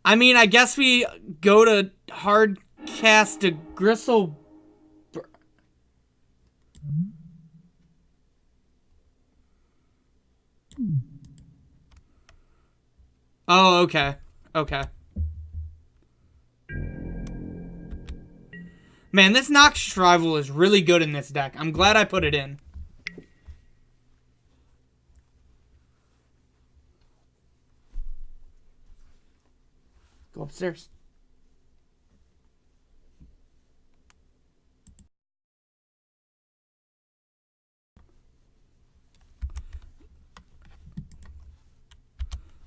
I mean, I guess we go to hard cast to Gristle. Oh, okay. Okay. Man, this Noxious Rival is really good in this deck. I'm glad I put it in. Go upstairs.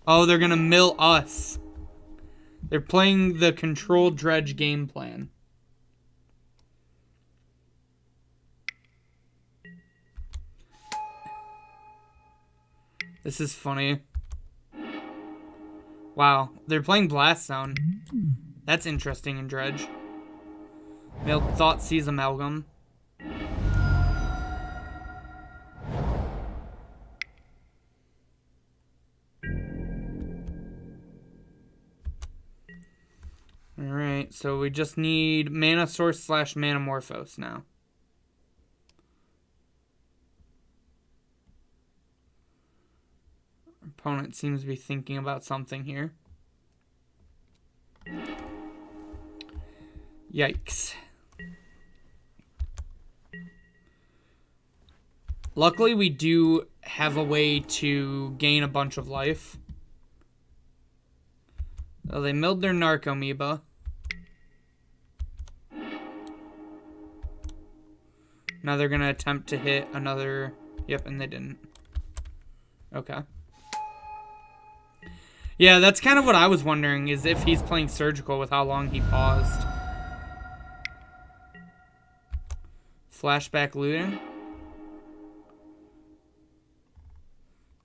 Oh, they're gonna mill us. They're playing the Control Dredge game plan. This is funny. Wow, they're playing Blast Zone. That's interesting in Dredge. They'll Thoughtseize Amalgam. So we just need Mana Source / Manamorphose now. Opponent seems to be thinking about something here. Yikes. Luckily, we do have a way to gain a bunch of life. Oh, they milled their Narcomoeba. Now they're going to attempt to hit another... Yep, and they didn't. Okay. Yeah, that's kind of what I was wondering, is if he's playing Surgical with how long he paused. Flashback looting.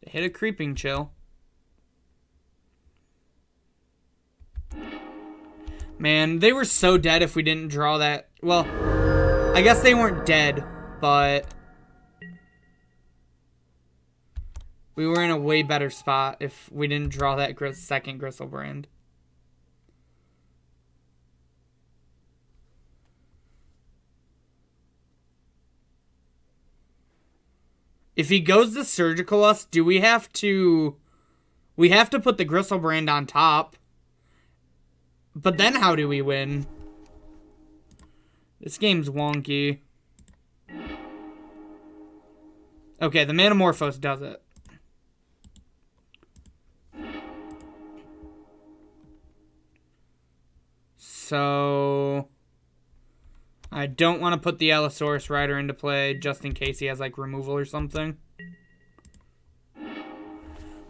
They hit a Creeping Chill. Man, they were so dead if we didn't draw that. Well, I guess they weren't dead, but we were in a way better spot if we didn't draw that second Griselbrand. If he goes to Surgical us, do we have to... We have to put the Griselbrand on top. But then how do we win? This game's wonky. Okay, the Manamorphose does it. So... I don't want to put the Allosaurus Rider into play just in case he has, like, removal or something.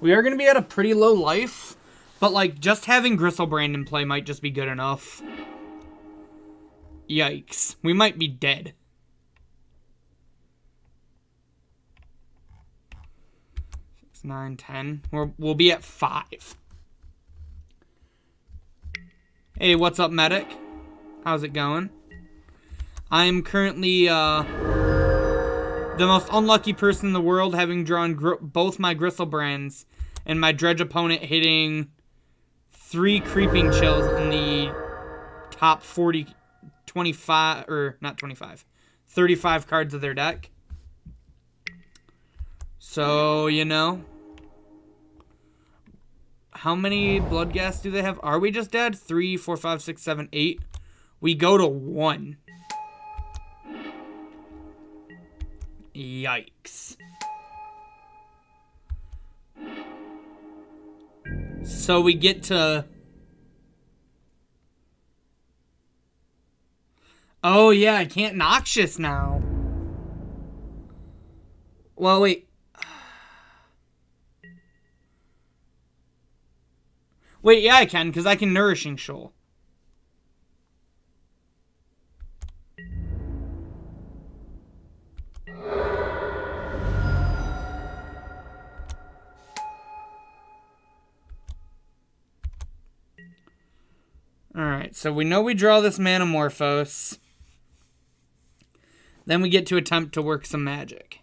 We are going to be at a pretty low life, but, like, just having Griselbrand in play might just be good enough. Yikes. We might be dead. Six, 9, 10. We'll be at 5. Hey, what's up, Medic? How's it going? I'm currently the most unlucky person in the world, having drawn both my Griselbrands and my Dredge opponent hitting 3 Creeping Chills in the top 25, or not 25, 35 cards of their deck. So, you know. How many Blood Gas do they have? Are we just dead? 3, 4, 5, 6, 7, 8. We go to 1. Yikes. So we get to... Oh, yeah, I can't Noxious now. Well, wait. Wait, yeah, I can, because I can Nourishing Shoal. Alright, so we know we draw this Manamorphose. Then we get to attempt to work some magic.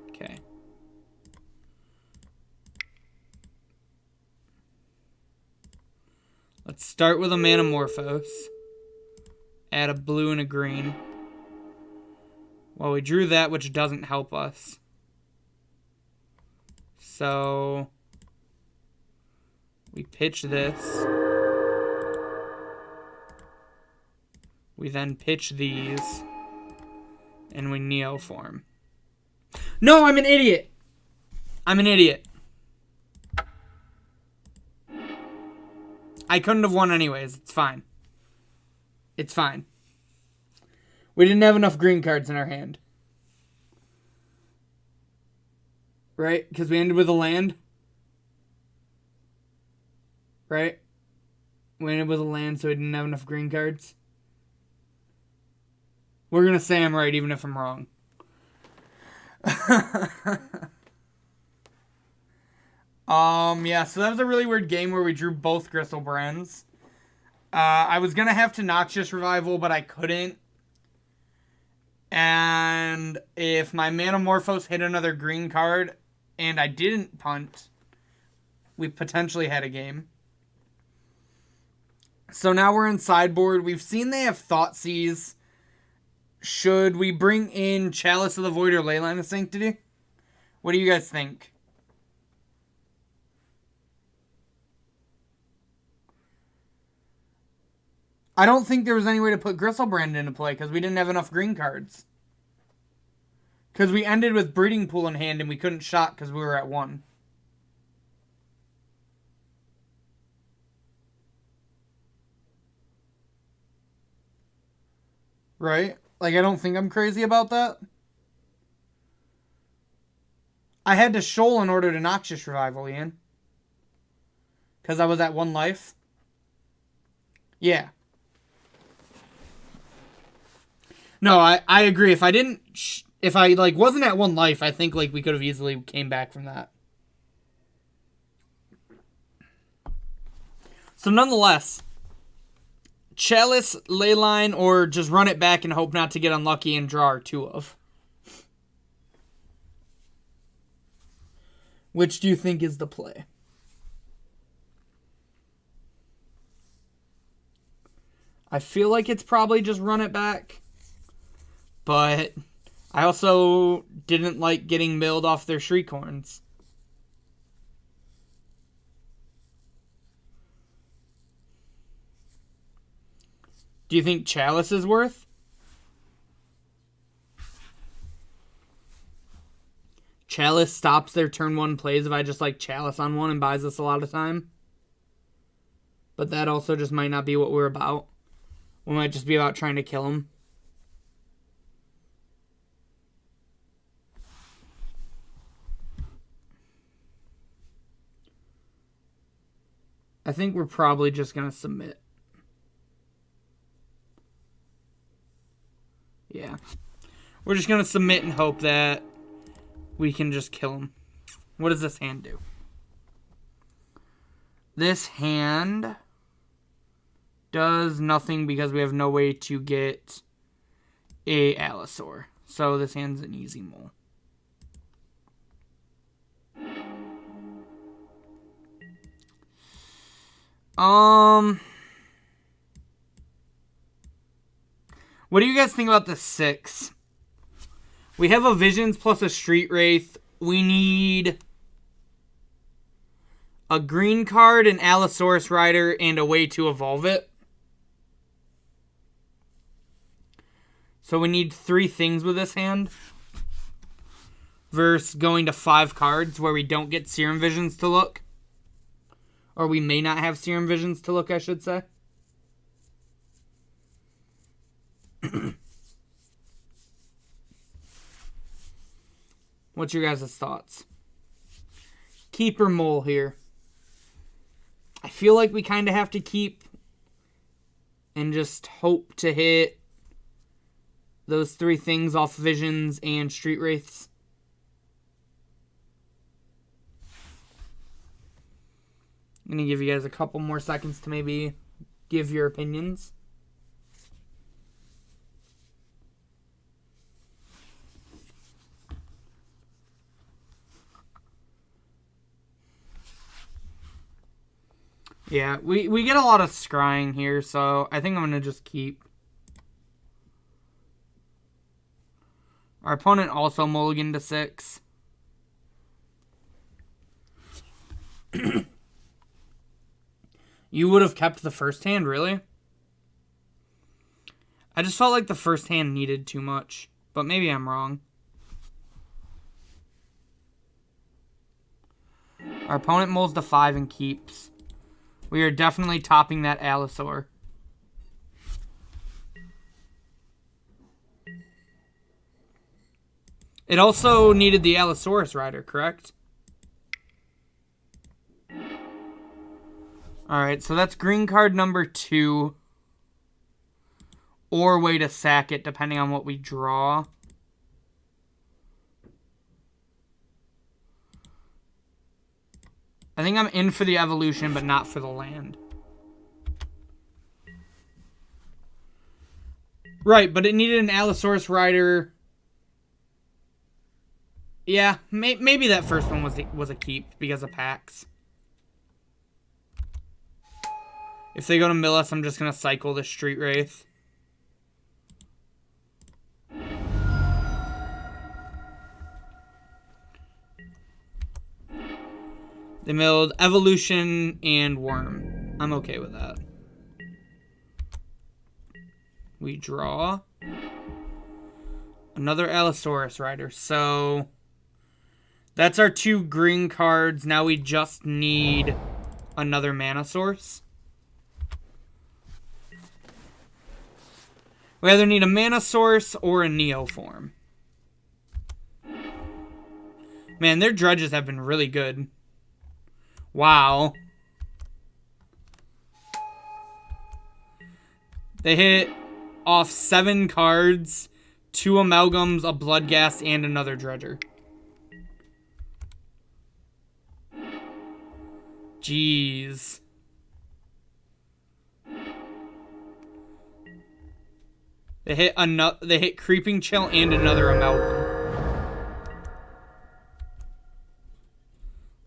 Okay. Let's start with a Manamorphose. Add a blue and a green. Well, we drew that, which doesn't help us. So we pitch this. We then pitch these. And we neoform. No, I'm an idiot. I'm an idiot. I couldn't have won anyways. It's fine. It's fine. We didn't have enough green cards in our hand. Right? Because we ended with a land. Right? We ended with a land, so we didn't have enough green cards. We're going to say I'm right, even if I'm wrong. Yeah, so that was a really weird game where we drew both Griselbrands. I was going to have to Noxious Revival, but I couldn't. And if my Manamorphose hit another green card, and I didn't punt, we potentially had a game. So now we're in sideboard. We've seen they have Thoughtseize. Should we bring in Chalice of the Void or Leyline of Sanctity? What do you guys think? I don't think there was any way to put Gristlebrand into play because we didn't have enough green cards. Because we ended with Breeding Pool in hand and we couldn't shot because we were at 1. Right? Like, I don't think I'm crazy about that. I had to shoal in order to Noxious Revival, Ian. Because I was at 1 life. Yeah. No, I agree. If I didn't... If I, like, wasn't at 1 life, I think, like, we could have easily came back from that. So, nonetheless, Chalice, Leyline, or just run it back and hope not to get unlucky and draw our 2 of. Which do you think is the play? I feel like it's probably just run it back. But I also didn't like getting milled off their Shriekhorns. Do you think Chalice is worth? Chalice stops their turn 1 plays if I just like Chalice on 1 and buys us a lot of time. But that also just might not be what we're about. We might just be about trying to kill him. I think we're probably just going to submit. Yeah. We're just going to submit and hope that we can just kill him. What does this hand do? This hand does nothing because we have no way to get a Allosaur. So this hand's an easy mole. What do you guys think about the 6? We have a Visions plus a Street Wraith. We need a green card, an Allosaurus Rider, and a way to evolve it. So we need 3 things with this hand. Versus going to 5 cards where we don't get Serum Visions to look. Or we may not have Serum Visions to look, I should say. What's your guys' thoughts? Keep or mole here? I feel like we kind of have to keep and just hope to hit those 3 things off Visions and Street Wraiths. I'm going to give you guys a couple more seconds to maybe give your opinions. Yeah, we get a lot of scrying here, so I think I'm going to just keep. Our opponent also mulliganed to 6. You would have kept the first hand, really? I just felt like the first hand needed too much, but maybe I'm wrong. Our opponent mulls to 5 and keeps. We are definitely topping that Allosaur. It also needed the Allosaurus Rider, correct? Alright, so that's green card number 2. Or way to sack it, depending on what we draw. I think I'm in for the evolution, but not for the land. Right, but it needed an Allosaurus Rider Yeah, maybe that first one was a keep because of packs. If they go to mill us, I'm just going to cycle the Street Wraith. They milled Evolution and Worm. I'm okay with that. We draw another Allosaurus Rider. So that's our 2 green cards. Now we just need another mana source. We either need a mana source or a neoform. Man, their dredges have been really good. Wow. They hit off 7 cards, 2 amalgams, a bloodghast, and another dredger. Jeez. They hit Creeping Chill and another amalgam.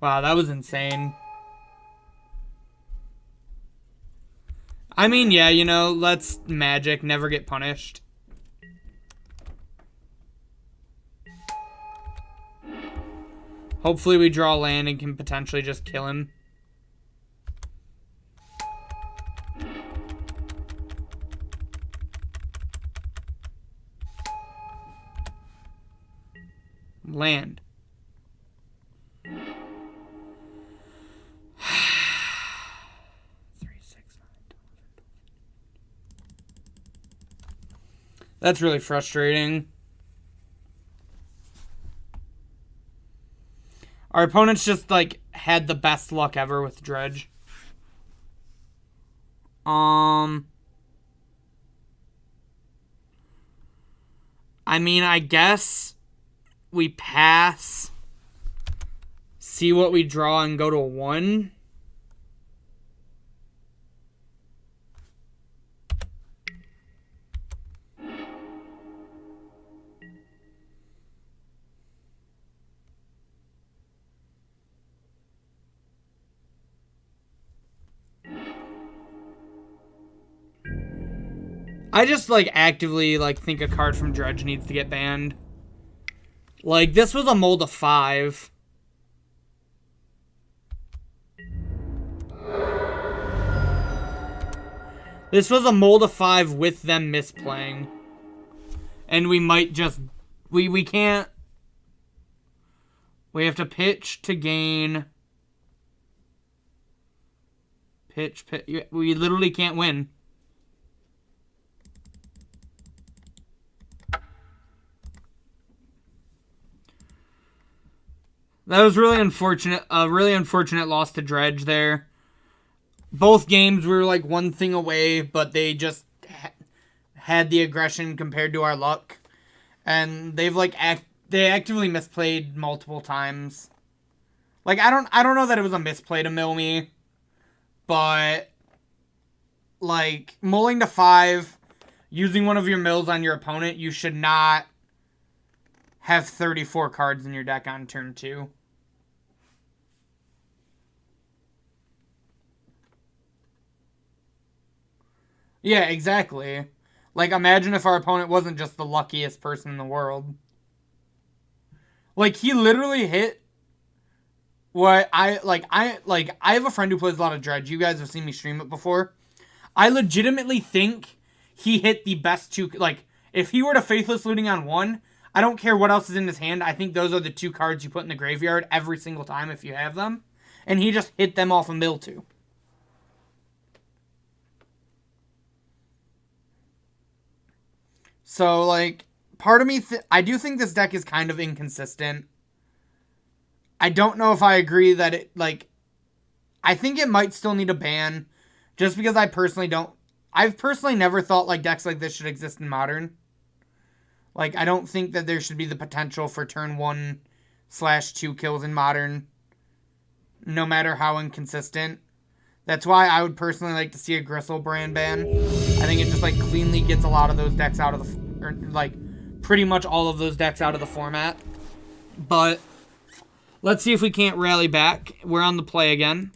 Wow, that was insane. I mean, yeah, you know, let's Magic, never get punished. Hopefully we draw land and can potentially just kill him. Land. That's really frustrating. Our opponents just, like, had the best luck ever with Dredge. I mean, I guess we pass, see what we draw, and go to a 1. I just, like, actively, like, think a card from Dredge needs to get banned. Like, this was a mold of 5. This was a mold of 5 with them misplaying. And we might just... We can't... We have to pitch to gain... Pitch. We literally can't win. That was really unfortunate. A really unfortunate loss to Dredge there. Both games we were like one thing away, but they just had the aggression compared to our luck, and they've like they actively misplayed multiple times. Like I don't know that it was a misplay to mill me, but like mulling to 5, using one of your mills on your opponent, you should not have 34 cards in your deck on turn 2. Yeah, exactly. Like, imagine if our opponent wasn't just the luckiest person in the world. Like, he literally hit what I have a friend who plays a lot of Dredge. You guys have seen me stream it before. I legitimately think he hit the best 2, like, if he were to Faithless Looting on 1, I don't care what else is in his hand. I think those are the 2 cards you put in the graveyard every single time if you have them. And he just hit them off a mill 2. So, like, part of me... I do think this deck is kind of inconsistent. I don't know if I agree that it, like... I think it might still need a ban. Just because I personally don't... I've personally never thought, like, decks like this should exist in Modern. Like, I don't think that there should be the potential for turn 1/2 kills in Modern. No matter how inconsistent. That's why I would personally like to see a Gristlebrand ban. I think it just, like, cleanly gets a lot of those decks out of the... Or, like, pretty much all of those decks out of the format. But let's see if we can't rally back. We're on the play again.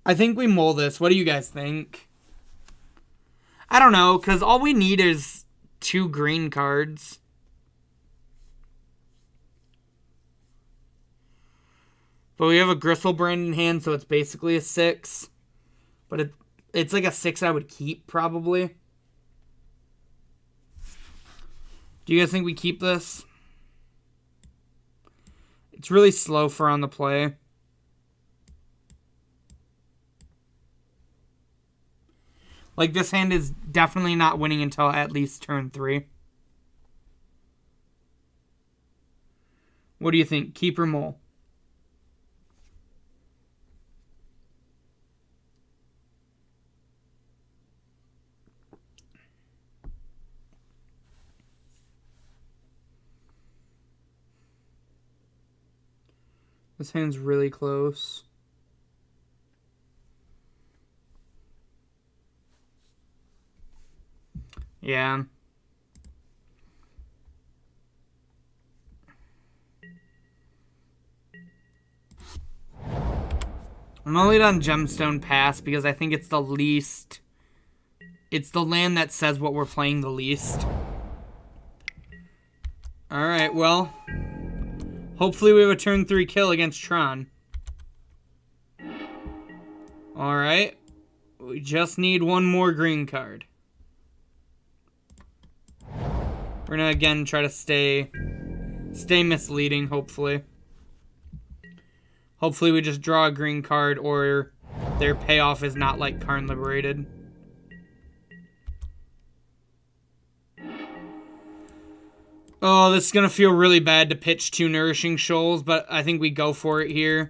I think we mull this. What do you guys think? I don't know, because all we need is 2 green cards. But we have a Gristlebrand in hand, so it's basically a 6. But it's like a 6 I would keep, probably. Do you guys think we keep this? It's really slow for on the play. Like, this hand is definitely not winning until at least turn 3. What do you think? Keep or mull? This hand's really close. Yeah. I'm gonna lead on Gemstone Pass because I think it's the least... It's the land that says what we're playing the least. Alright, well... Hopefully we have a turn 3 kill against Tron. Alright. We just need one more green card. We're gonna again try to stay misleading, hopefully. Hopefully we just draw a green card or their payoff is not like Karn Liberated. Oh, this is going to feel really bad to pitch 2 Nourishing Shoals, but I think we go for it here.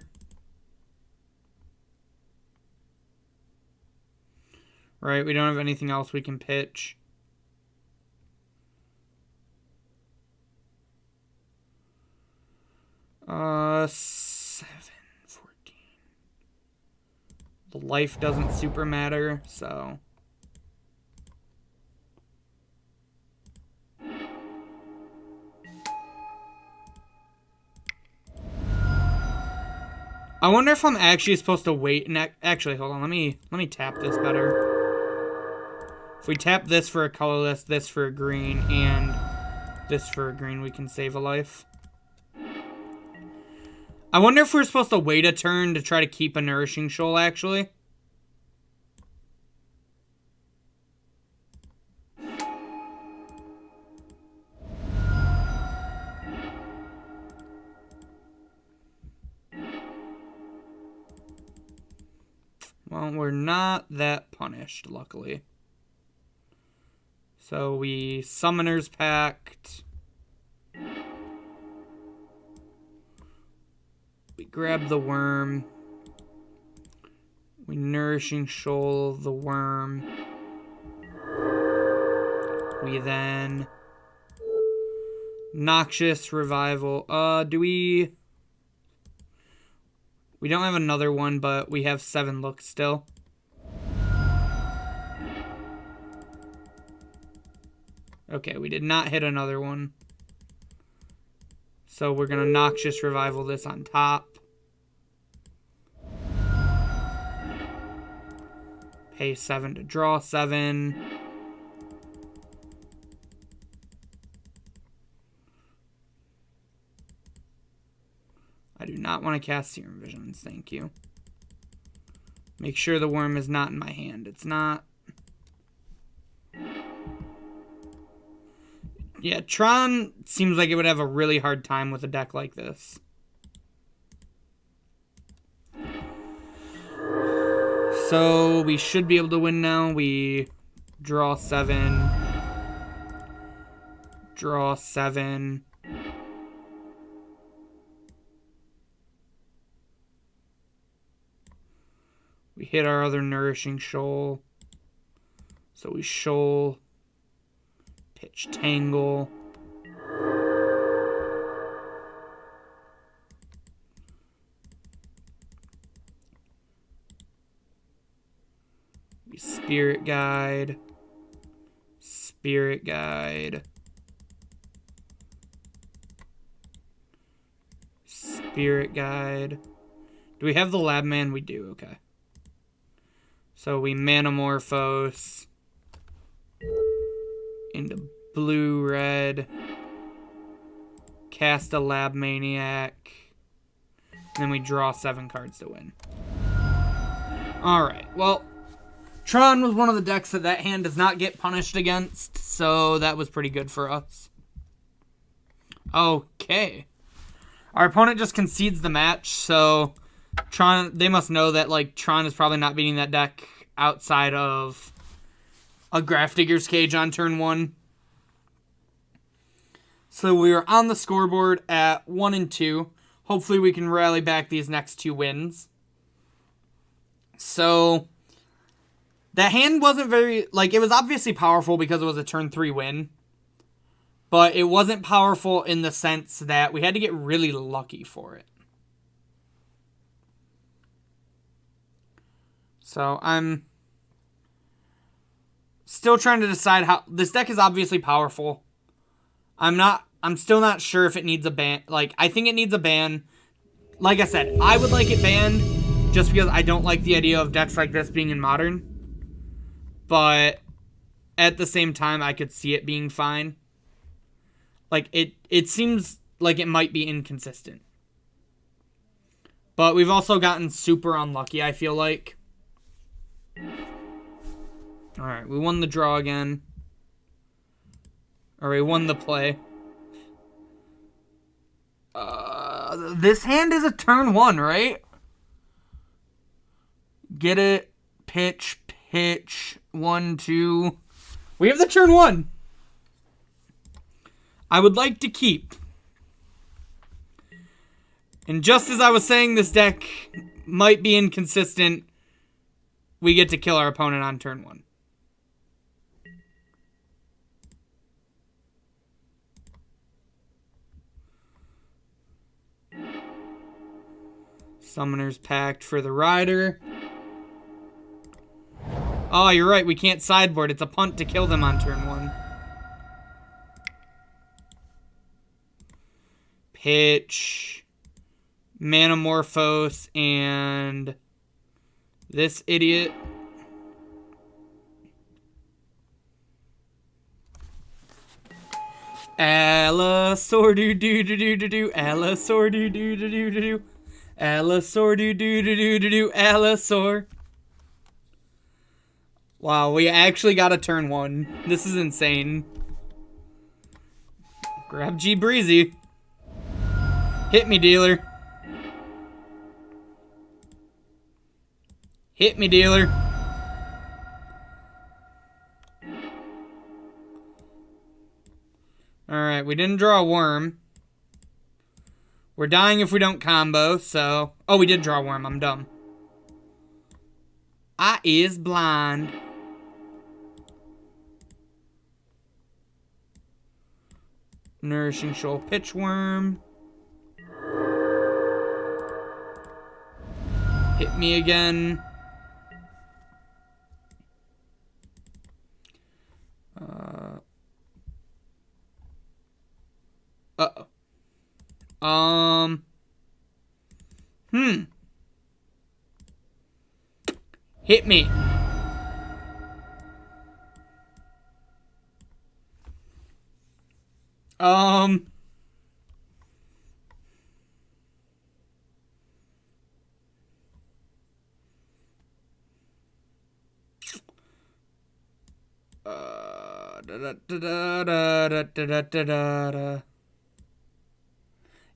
Right, we don't have anything else we can pitch. Uh, 7, 14. The life doesn't super matter, so... I wonder if I'm actually supposed to wait and actually hold on, let me tap this better. If we tap this for a colorless, this for a green, and this for a green, we can save a life. I wonder if we're supposed to wait a turn to try to keep a Nourishing Shoal, actually. Well, we're not that punished, luckily. So we Summoner's Pact. We grab the worm. We Nourishing Shoal the worm. We then... Noxious Revival. Do we... We don't have another one, but we have 7 looks still. Okay, we did not hit another one. So we're going to Noxious Revival this on top. Pay 7 to draw 7. I do not want to cast Serum Visions, thank you. Make sure the worm is not in my hand. It's not. Yeah, Tron seems like it would have a really hard time with a deck like this. So we should be able to win now. We draw 7. Draw 7. We hit our other Nourishing Shoal. So we Shoal. Pitch Tangle. Spirit Guide. Spirit Guide. Spirit Guide. Do we have the Lab Man? We do, okay. So we Manamorphose into blue-red. Cast a Lab Maniac. And then we draw 7 cards to win. Alright, well, Tron was one of the decks that hand does not get punished against, so that was pretty good for us. Okay. Our opponent just concedes the match, so Tron, they must know that, like, Tron is probably not beating that deck outside of a Grafdigger's Cage on turn 1. So we are on the scoreboard at 1 and 2. Hopefully we can rally back these next 2 wins. So that hand wasn't very, like, it was obviously powerful because it was a turn 3 win. But it wasn't powerful in the sense that we had to get really lucky for it. So I'm still trying to decide how, this deck is obviously powerful. I'm still not sure if it needs a ban. Like, I think it needs a ban. Like I said, I would like it banned just because I don't like the idea of decks like this being in Modern. But at the same time, I could see it being fine. Like, it seems like it might be inconsistent. But we've also gotten super unlucky, I feel like. Alright, we won the draw again. Or we won the play. This hand is a turn 1, right? Get it. Pitch. 1, 2. We have the turn 1. I would like to keep. And just as I was saying this deck might be inconsistent, we get to kill our opponent on turn 1. Summoner's Pact for the Rider. Oh, you're right. We can't sideboard. It's a punt to kill them on turn 1. Pitch. Manamorphose and this idiot. Allosaur do do do do do do. Allosaur do do do do do do. Allosaur do do do do do do. Allosaur. Wow, we actually got a turn 1. This is insane. Grab G Breezy. Hit me, dealer. Hit me, dealer. Alright, we didn't draw a worm. We're dying if we don't combo, so... Oh, we did draw a worm. I'm dumb. I is blind. Nourishing Shoal Pitchworm. Hit me again. Uh-oh. Hit me.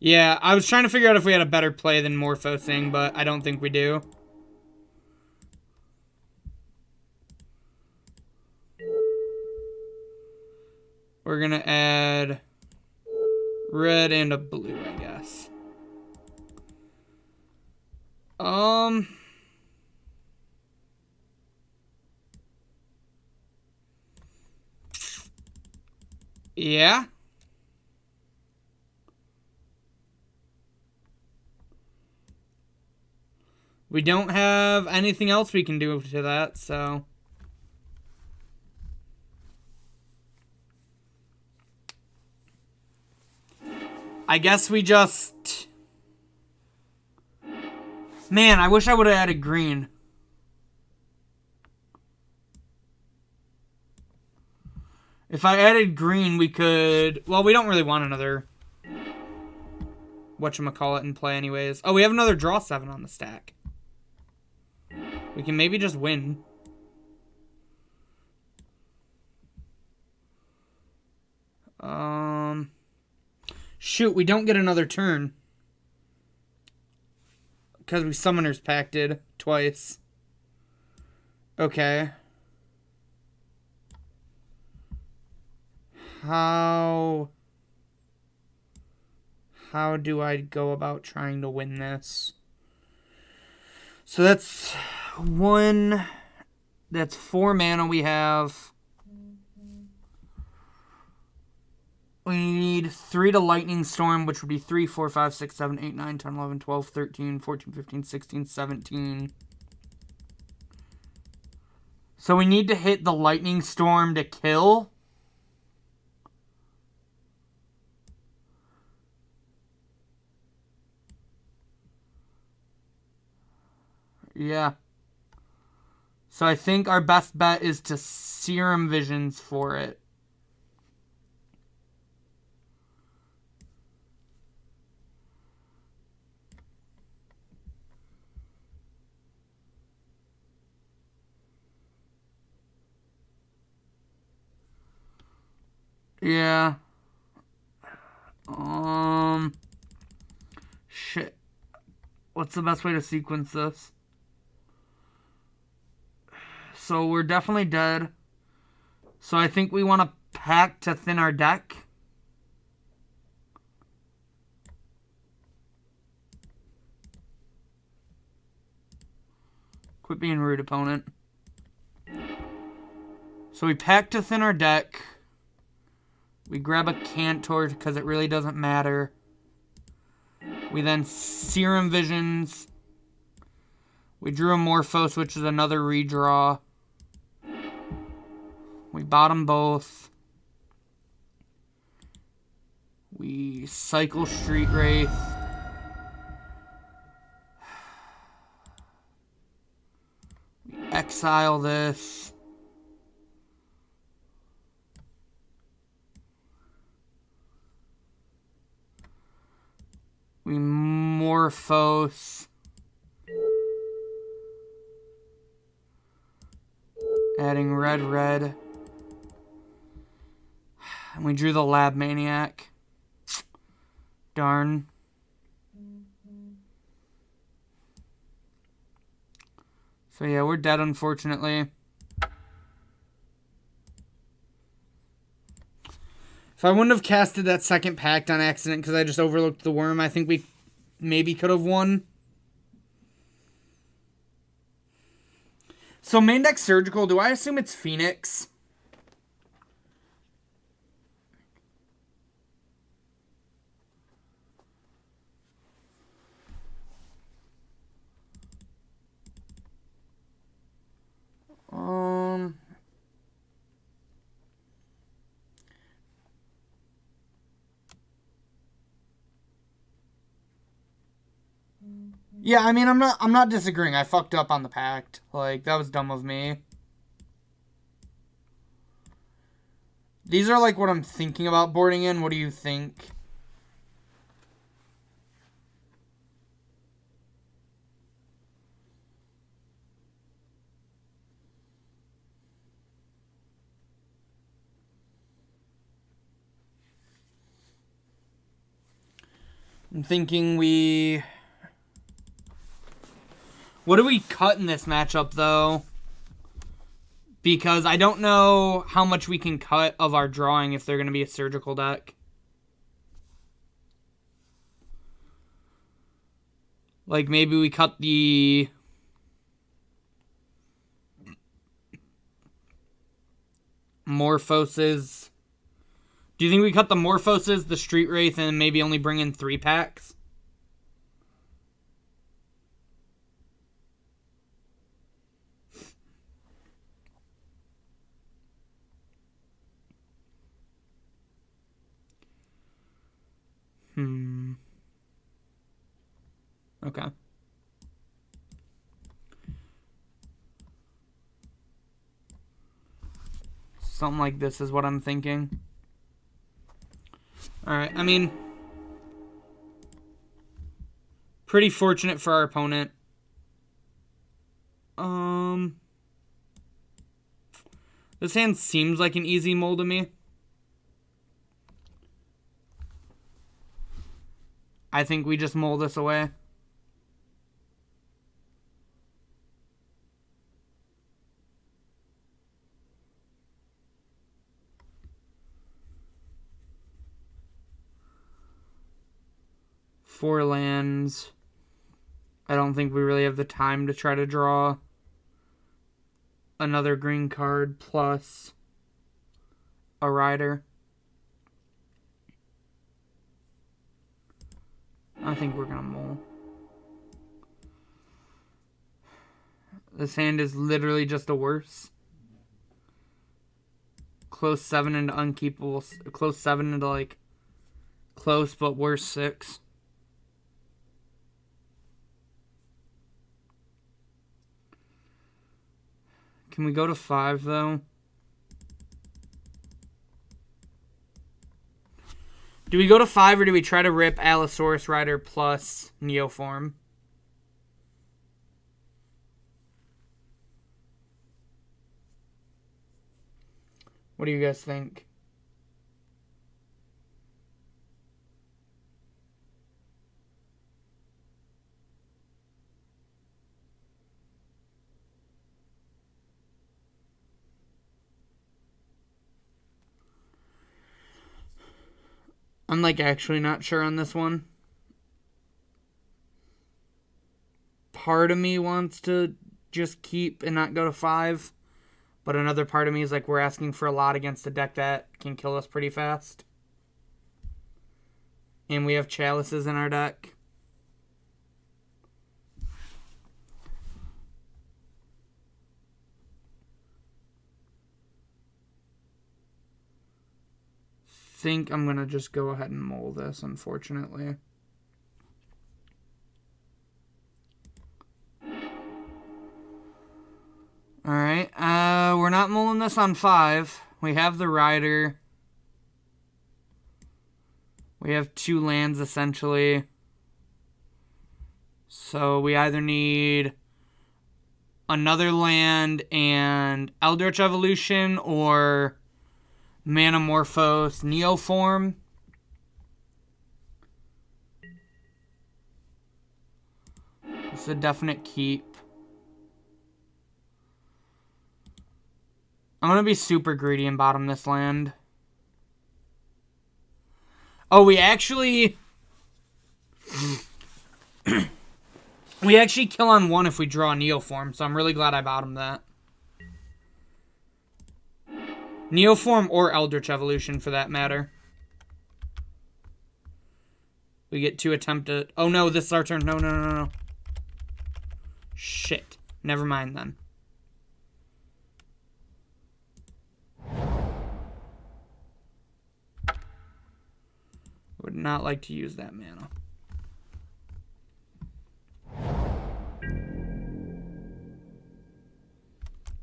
Yeah, I was trying to figure out if we had a better play than Morphosing, but I don't think we do. We're gonna add red and a blue, I guess. Yeah. We don't have anything else we can do to that, so... I guess we just... Man, I wish I would have added green. If I added green, we could... Well, we don't really want another... whatchamacallit in play anyways. Oh, we have another draw 7 on the stack. We can maybe just win. Shoot, we don't get another turn. Because we Summoner's Pacted twice. Okay. How do I go about trying to win this? So that's 1. That's 4 mana we have. We need 3 to Lightning Storm, which would be 3, 4, 5, 6, 7, 8, 9, 10, 11, 12, 13, 14, 15, 16, 17. So we need to hit the Lightning Storm to kill. Yeah. So I think our best bet is to Serum Visions for it. Yeah. Shit. What's the best way to sequence this? So we're definitely dead. So I think we want to pack to thin our deck. Quit being rude, opponent. So we pack to thin our deck. We grab a Cantor because it really doesn't matter. We then Serum Visions. We drew a Morphos, which is another redraw. We bottom both. We cycle Street Wraith. We exile this. We Morphos. Adding red. And we drew the Lab Maniac. Darn. So yeah, we're dead, unfortunately. If I wouldn't have casted that second pact on accident because I just overlooked the worm, I think we maybe could have won. So main deck Surgical, do I assume it's Phoenix? Yeah, I mean, I'm not disagreeing. I fucked up on the pact. Like, that was dumb of me. These are like what I'm thinking about boarding in. What do you think? I'm thinking we... What do we cut in this matchup, though? Because I don't know how much we can cut of our drawing if they're going to be a Surgical deck. Like, maybe we cut the... Morphoses. Do you think we cut the Morphoses, the Street Wraith, and maybe only bring in 3 packs? Okay. Something like this is what I'm thinking. Alright, I mean, pretty fortunate for our opponent. This hand seems like an easy mold to me. I think we just mold this away. Four lands. I don't think we really have the time to try to draw another green card plus a rider. I think we're gonna mull. This hand is literally just a worse. Close 7 into unkeepable. Close 7 into like close but worse 6. Can we go to 5 though? Do we go to 5 or do we try to rip Allosaurus Rider plus Neoform? What do you guys think? I'm like actually not sure on this one. Part of me wants to just keep and not go to 5. But another part of me is like we're asking for a lot against a deck that can kill us pretty fast. And we have chalices in our deck. Think I'm gonna just go ahead and mold this, unfortunately. Alright, we're not mulling this on 5. We have the rider. We have 2 lands, essentially. So we either need another land and Eldritch Evolution or Manamorphose Neoform. It's a definite keep. I'm going to be super greedy and bottom this land. Oh, we actually... we actually kill on 1 if we draw a Neoform, so I'm really glad I bottomed that. Neoform or Eldritch Evolution, for that matter. We get to attempt it. Oh, no, this is our turn. No. Shit. Never mind, then. Would not like to use that mana.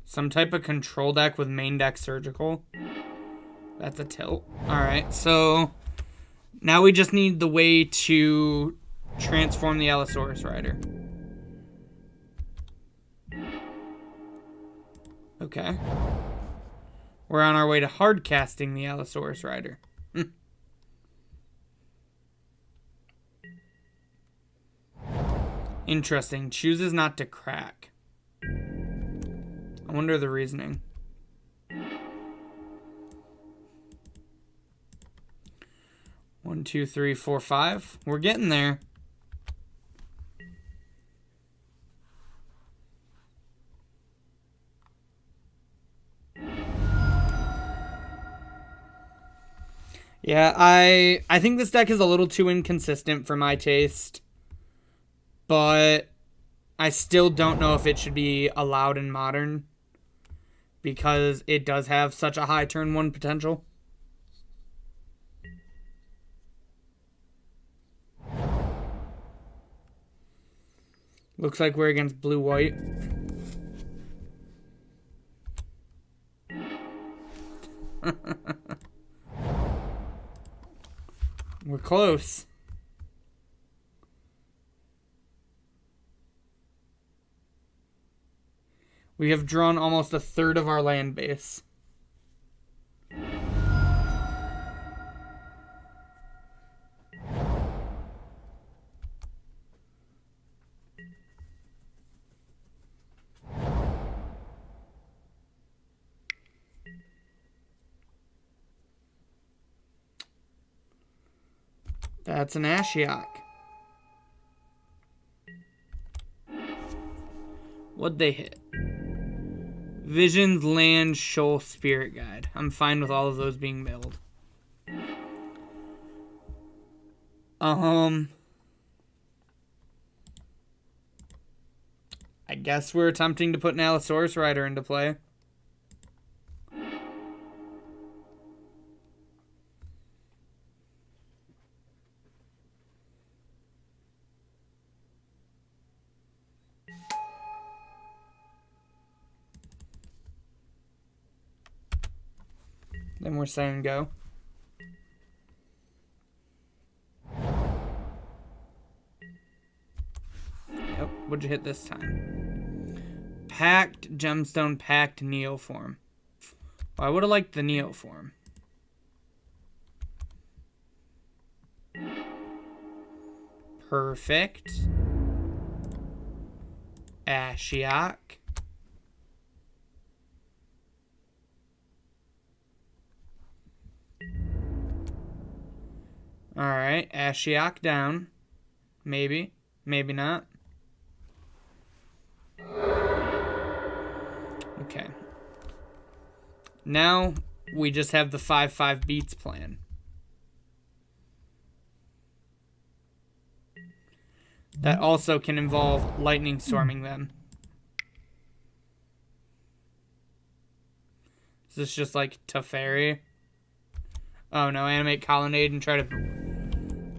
Some type of control deck with main deck Surgical. That's a tilt. Alright, so now we just need the way to transform the Allosaurus Rider. Okay. We're on our way to hard casting the Allosaurus Rider. Interesting. Chooses not to crack. I wonder the reasoning. One, two, three, four, 5. We're getting there. Yeah, I think this deck is a little too inconsistent for my taste. But I still don't know if it should be allowed in Modern. Because it does have such a high turn 1 potential. Looks like we're against blue-white. We're close. We have drawn almost a third of our land base. That's an Ashiok. What'd they hit? Visions, Land, Shoal, Spirit Guide. I'm fine with all of those being milled. I guess we're attempting to put an Allosaurus Rider into play. Then we're saying go. Yep, what'd you hit this time? Packed, Gemstone, Packed, Neoform. Well, I would have liked the Neoform. Perfect. Ashiok. Alright, Ashiok down. Maybe. Maybe not. Okay. Now, we just have the 5-5 beats plan. That also can involve lightning storming them. Is this just like Teferi? Oh no, animate Colonnade and try to...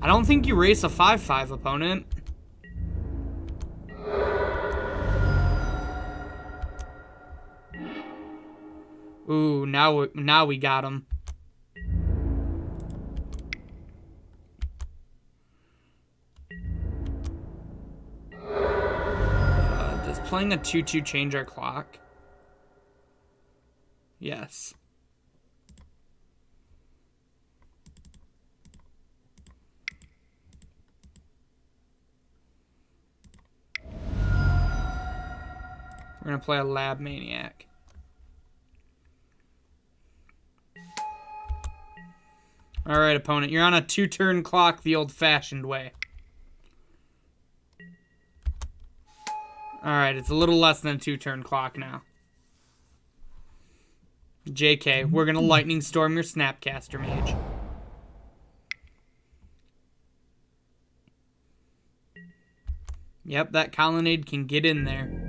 I don't think you race a 5-5 opponent. Ooh, now we got him. Does playing a 2-2 change our clock? Yes. We're going to play a Lab Maniac. Alright, opponent. You're on a 2-turn clock the old-fashioned way. Alright, it's a little less than a 2-turn clock now. JK, we're going to Lightning Storm your Snapcaster Mage. Yep, that Colonnade can get in there.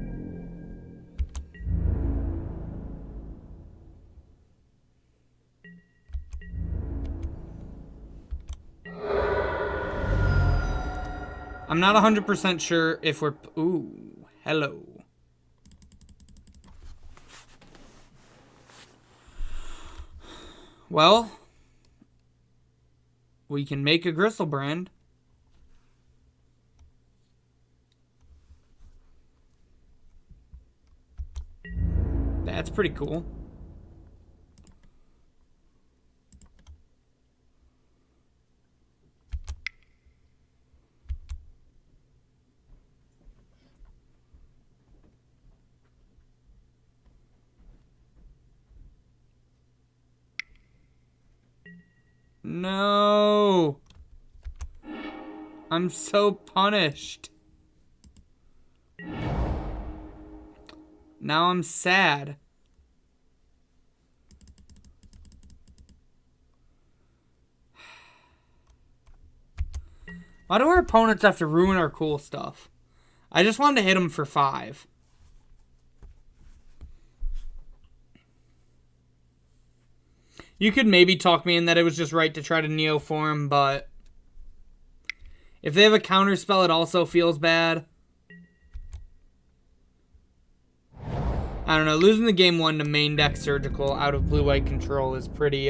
I'm not 100% sure if we're... Ooh, hello. Well, we can make a Gristlebrand. That's pretty cool. No. I'm so punished. Now I'm sad. Why do our opponents have to ruin our cool stuff? I just wanted to hit them for 5. You could maybe talk me in that it was just right to try to neoform, but if they have a counter spell, it also feels bad. I don't know, losing the game 1 to main deck Surgical out of blue-white control is pretty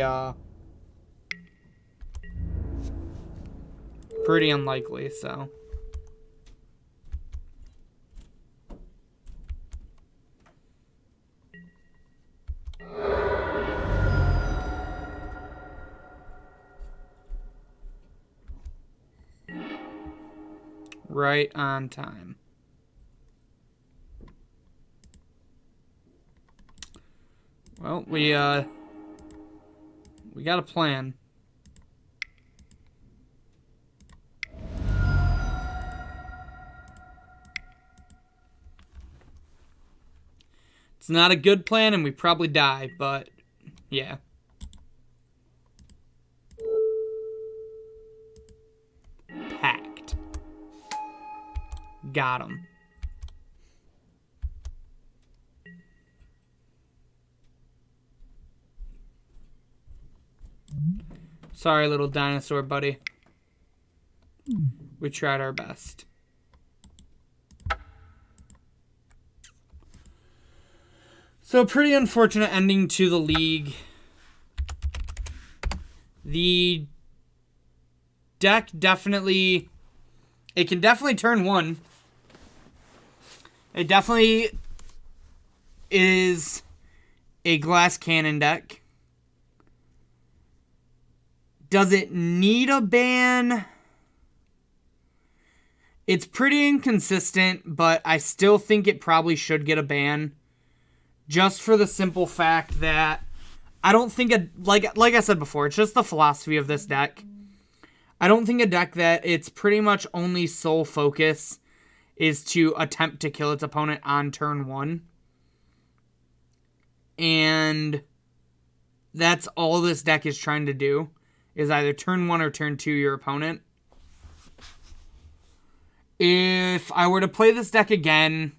unlikely, so. Right on time. Well, we got a plan. It's not a good plan, and we probably die, but yeah. Packed. Got him. Sorry, little dinosaur buddy. We tried our best. So, pretty unfortunate ending to the league. The deck definitely... It can definitely turn 1. It definitely is a glass cannon deck. Does it need a ban? It's pretty inconsistent, but I still think it probably should get a ban. Just for the simple fact that I don't think like I said before, it's just the philosophy of this deck. I don't think a deck that its pretty much only sole focus is to attempt to kill its opponent on turn 1. And that's all this deck is trying to do, is either turn 1 or turn 2 your opponent. If I were to play this deck again,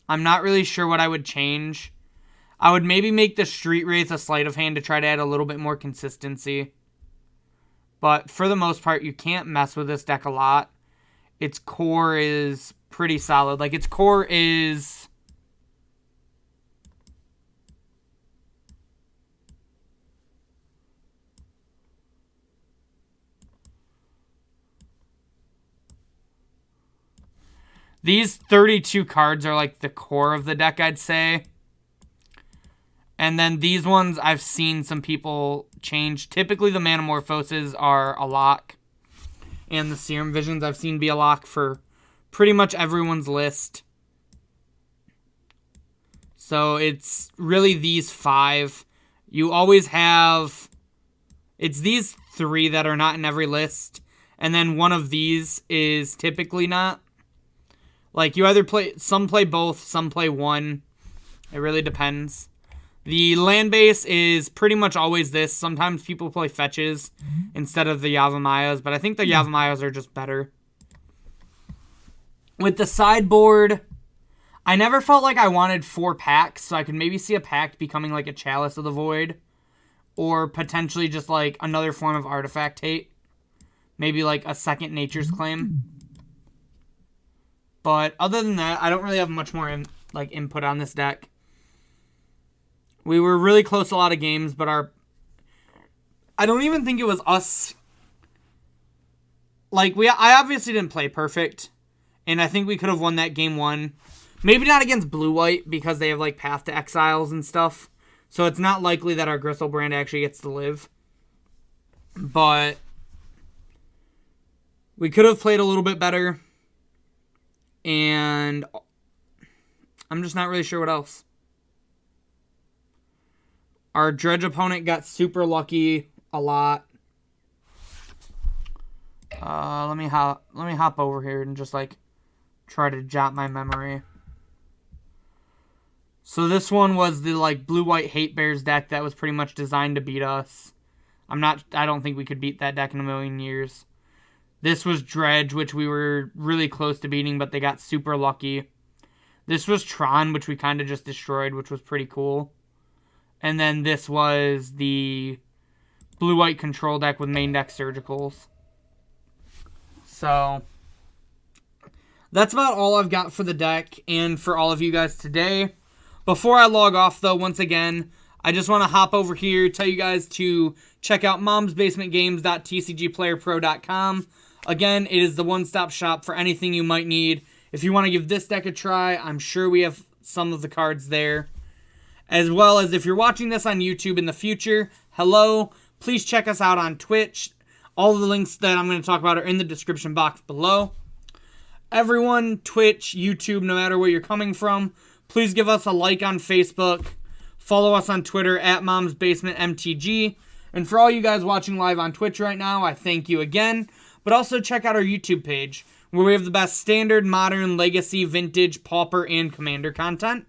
I'm not really sure what I would change. I would maybe make the Street Wraith a sleight of hand to try to add a little bit more consistency. But for the most part, you can't mess with this deck a lot. Its core is pretty solid. Like, its core is... These 32 cards are like the core of the deck, I'd say. And then these ones, I've seen some people change. Typically, the Manamorphoses are a lock. And the Serum Visions I've seen be a lock for pretty much everyone's list. So it's really these 5. You always have... It's these 3 that are not in every list. And then one of these is typically not. Like, you either play... Some play both, some play one. It really depends. The land base is pretty much always this. Sometimes people play fetches instead of the Yavamayas, but I think the Yavamayas are just better. With the sideboard, I never felt like I wanted 4 packs, so I could maybe see a pack becoming like a Chalice of the Void, or potentially just like another form of artifact hate. Maybe like a second Nature's Claim. But other than that, I don't really have much more input on this deck. We were really close a lot of games, but I don't even think it was us. Like, I obviously didn't play perfect, and I think we could have won that game 1. Maybe not against blue-white, because they have, like, Path to Exiles and stuff. So it's not likely that our Gristlebrand actually gets to live. But we could have played a little bit better, and I'm just not really sure what else. Our Dredge opponent got super lucky a lot. Let me hop over here and just like try to jot my memory. So this one was the like blue-white Hate Bears deck that was pretty much designed to beat us. I don't think we could beat that deck in a million years. This was Dredge, which we were really close to beating, but they got super lucky. This was Tron, which we kind of just destroyed, which was pretty cool. And then this was the blue-white control deck with main deck Surgicals. So that's about all I've got for the deck and for all of you guys today. Before I log off, though, once again, I just want to hop over here, tell you guys to check out momsbasementgames.tcgplayerpro.com. Again, it is the one-stop shop for anything you might need. If you want to give this deck a try, I'm sure we have some of the cards there. As well as if you're watching this on YouTube in the future, hello, please check us out on Twitch. All of the links that I'm going to talk about are in the description box below. Everyone, Twitch, YouTube, no matter where you're coming from, please give us a like on Facebook. Follow us on Twitter at momsbasementmtg. And for all you guys watching live on Twitch right now, I thank you again. But also check out our YouTube page, where we have the best standard, modern, legacy, vintage, pauper, and commander content.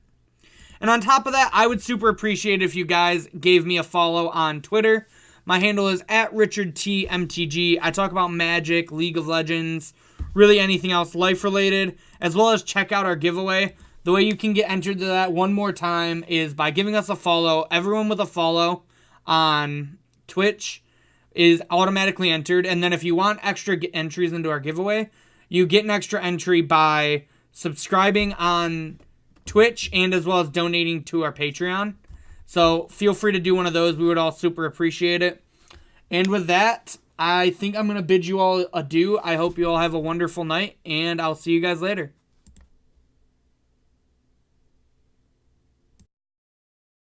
And on top of that, I would super appreciate if you guys gave me a follow on Twitter. My handle is at RichardTMTG. I talk about Magic, League of Legends, really anything else life-related, as well as check out our giveaway. The way you can get entered to that one more time is by giving us a follow. Everyone with a follow on Twitch is automatically entered. And then if you want extra entries into our giveaway, you get an extra entry by subscribing on Twitch and as well as donating to our Patreon. So feel free to do one of those. We would all super appreciate it. And with that, I think I'm going to bid you all adieu. I hope you all have a wonderful night, and I'll see you guys later.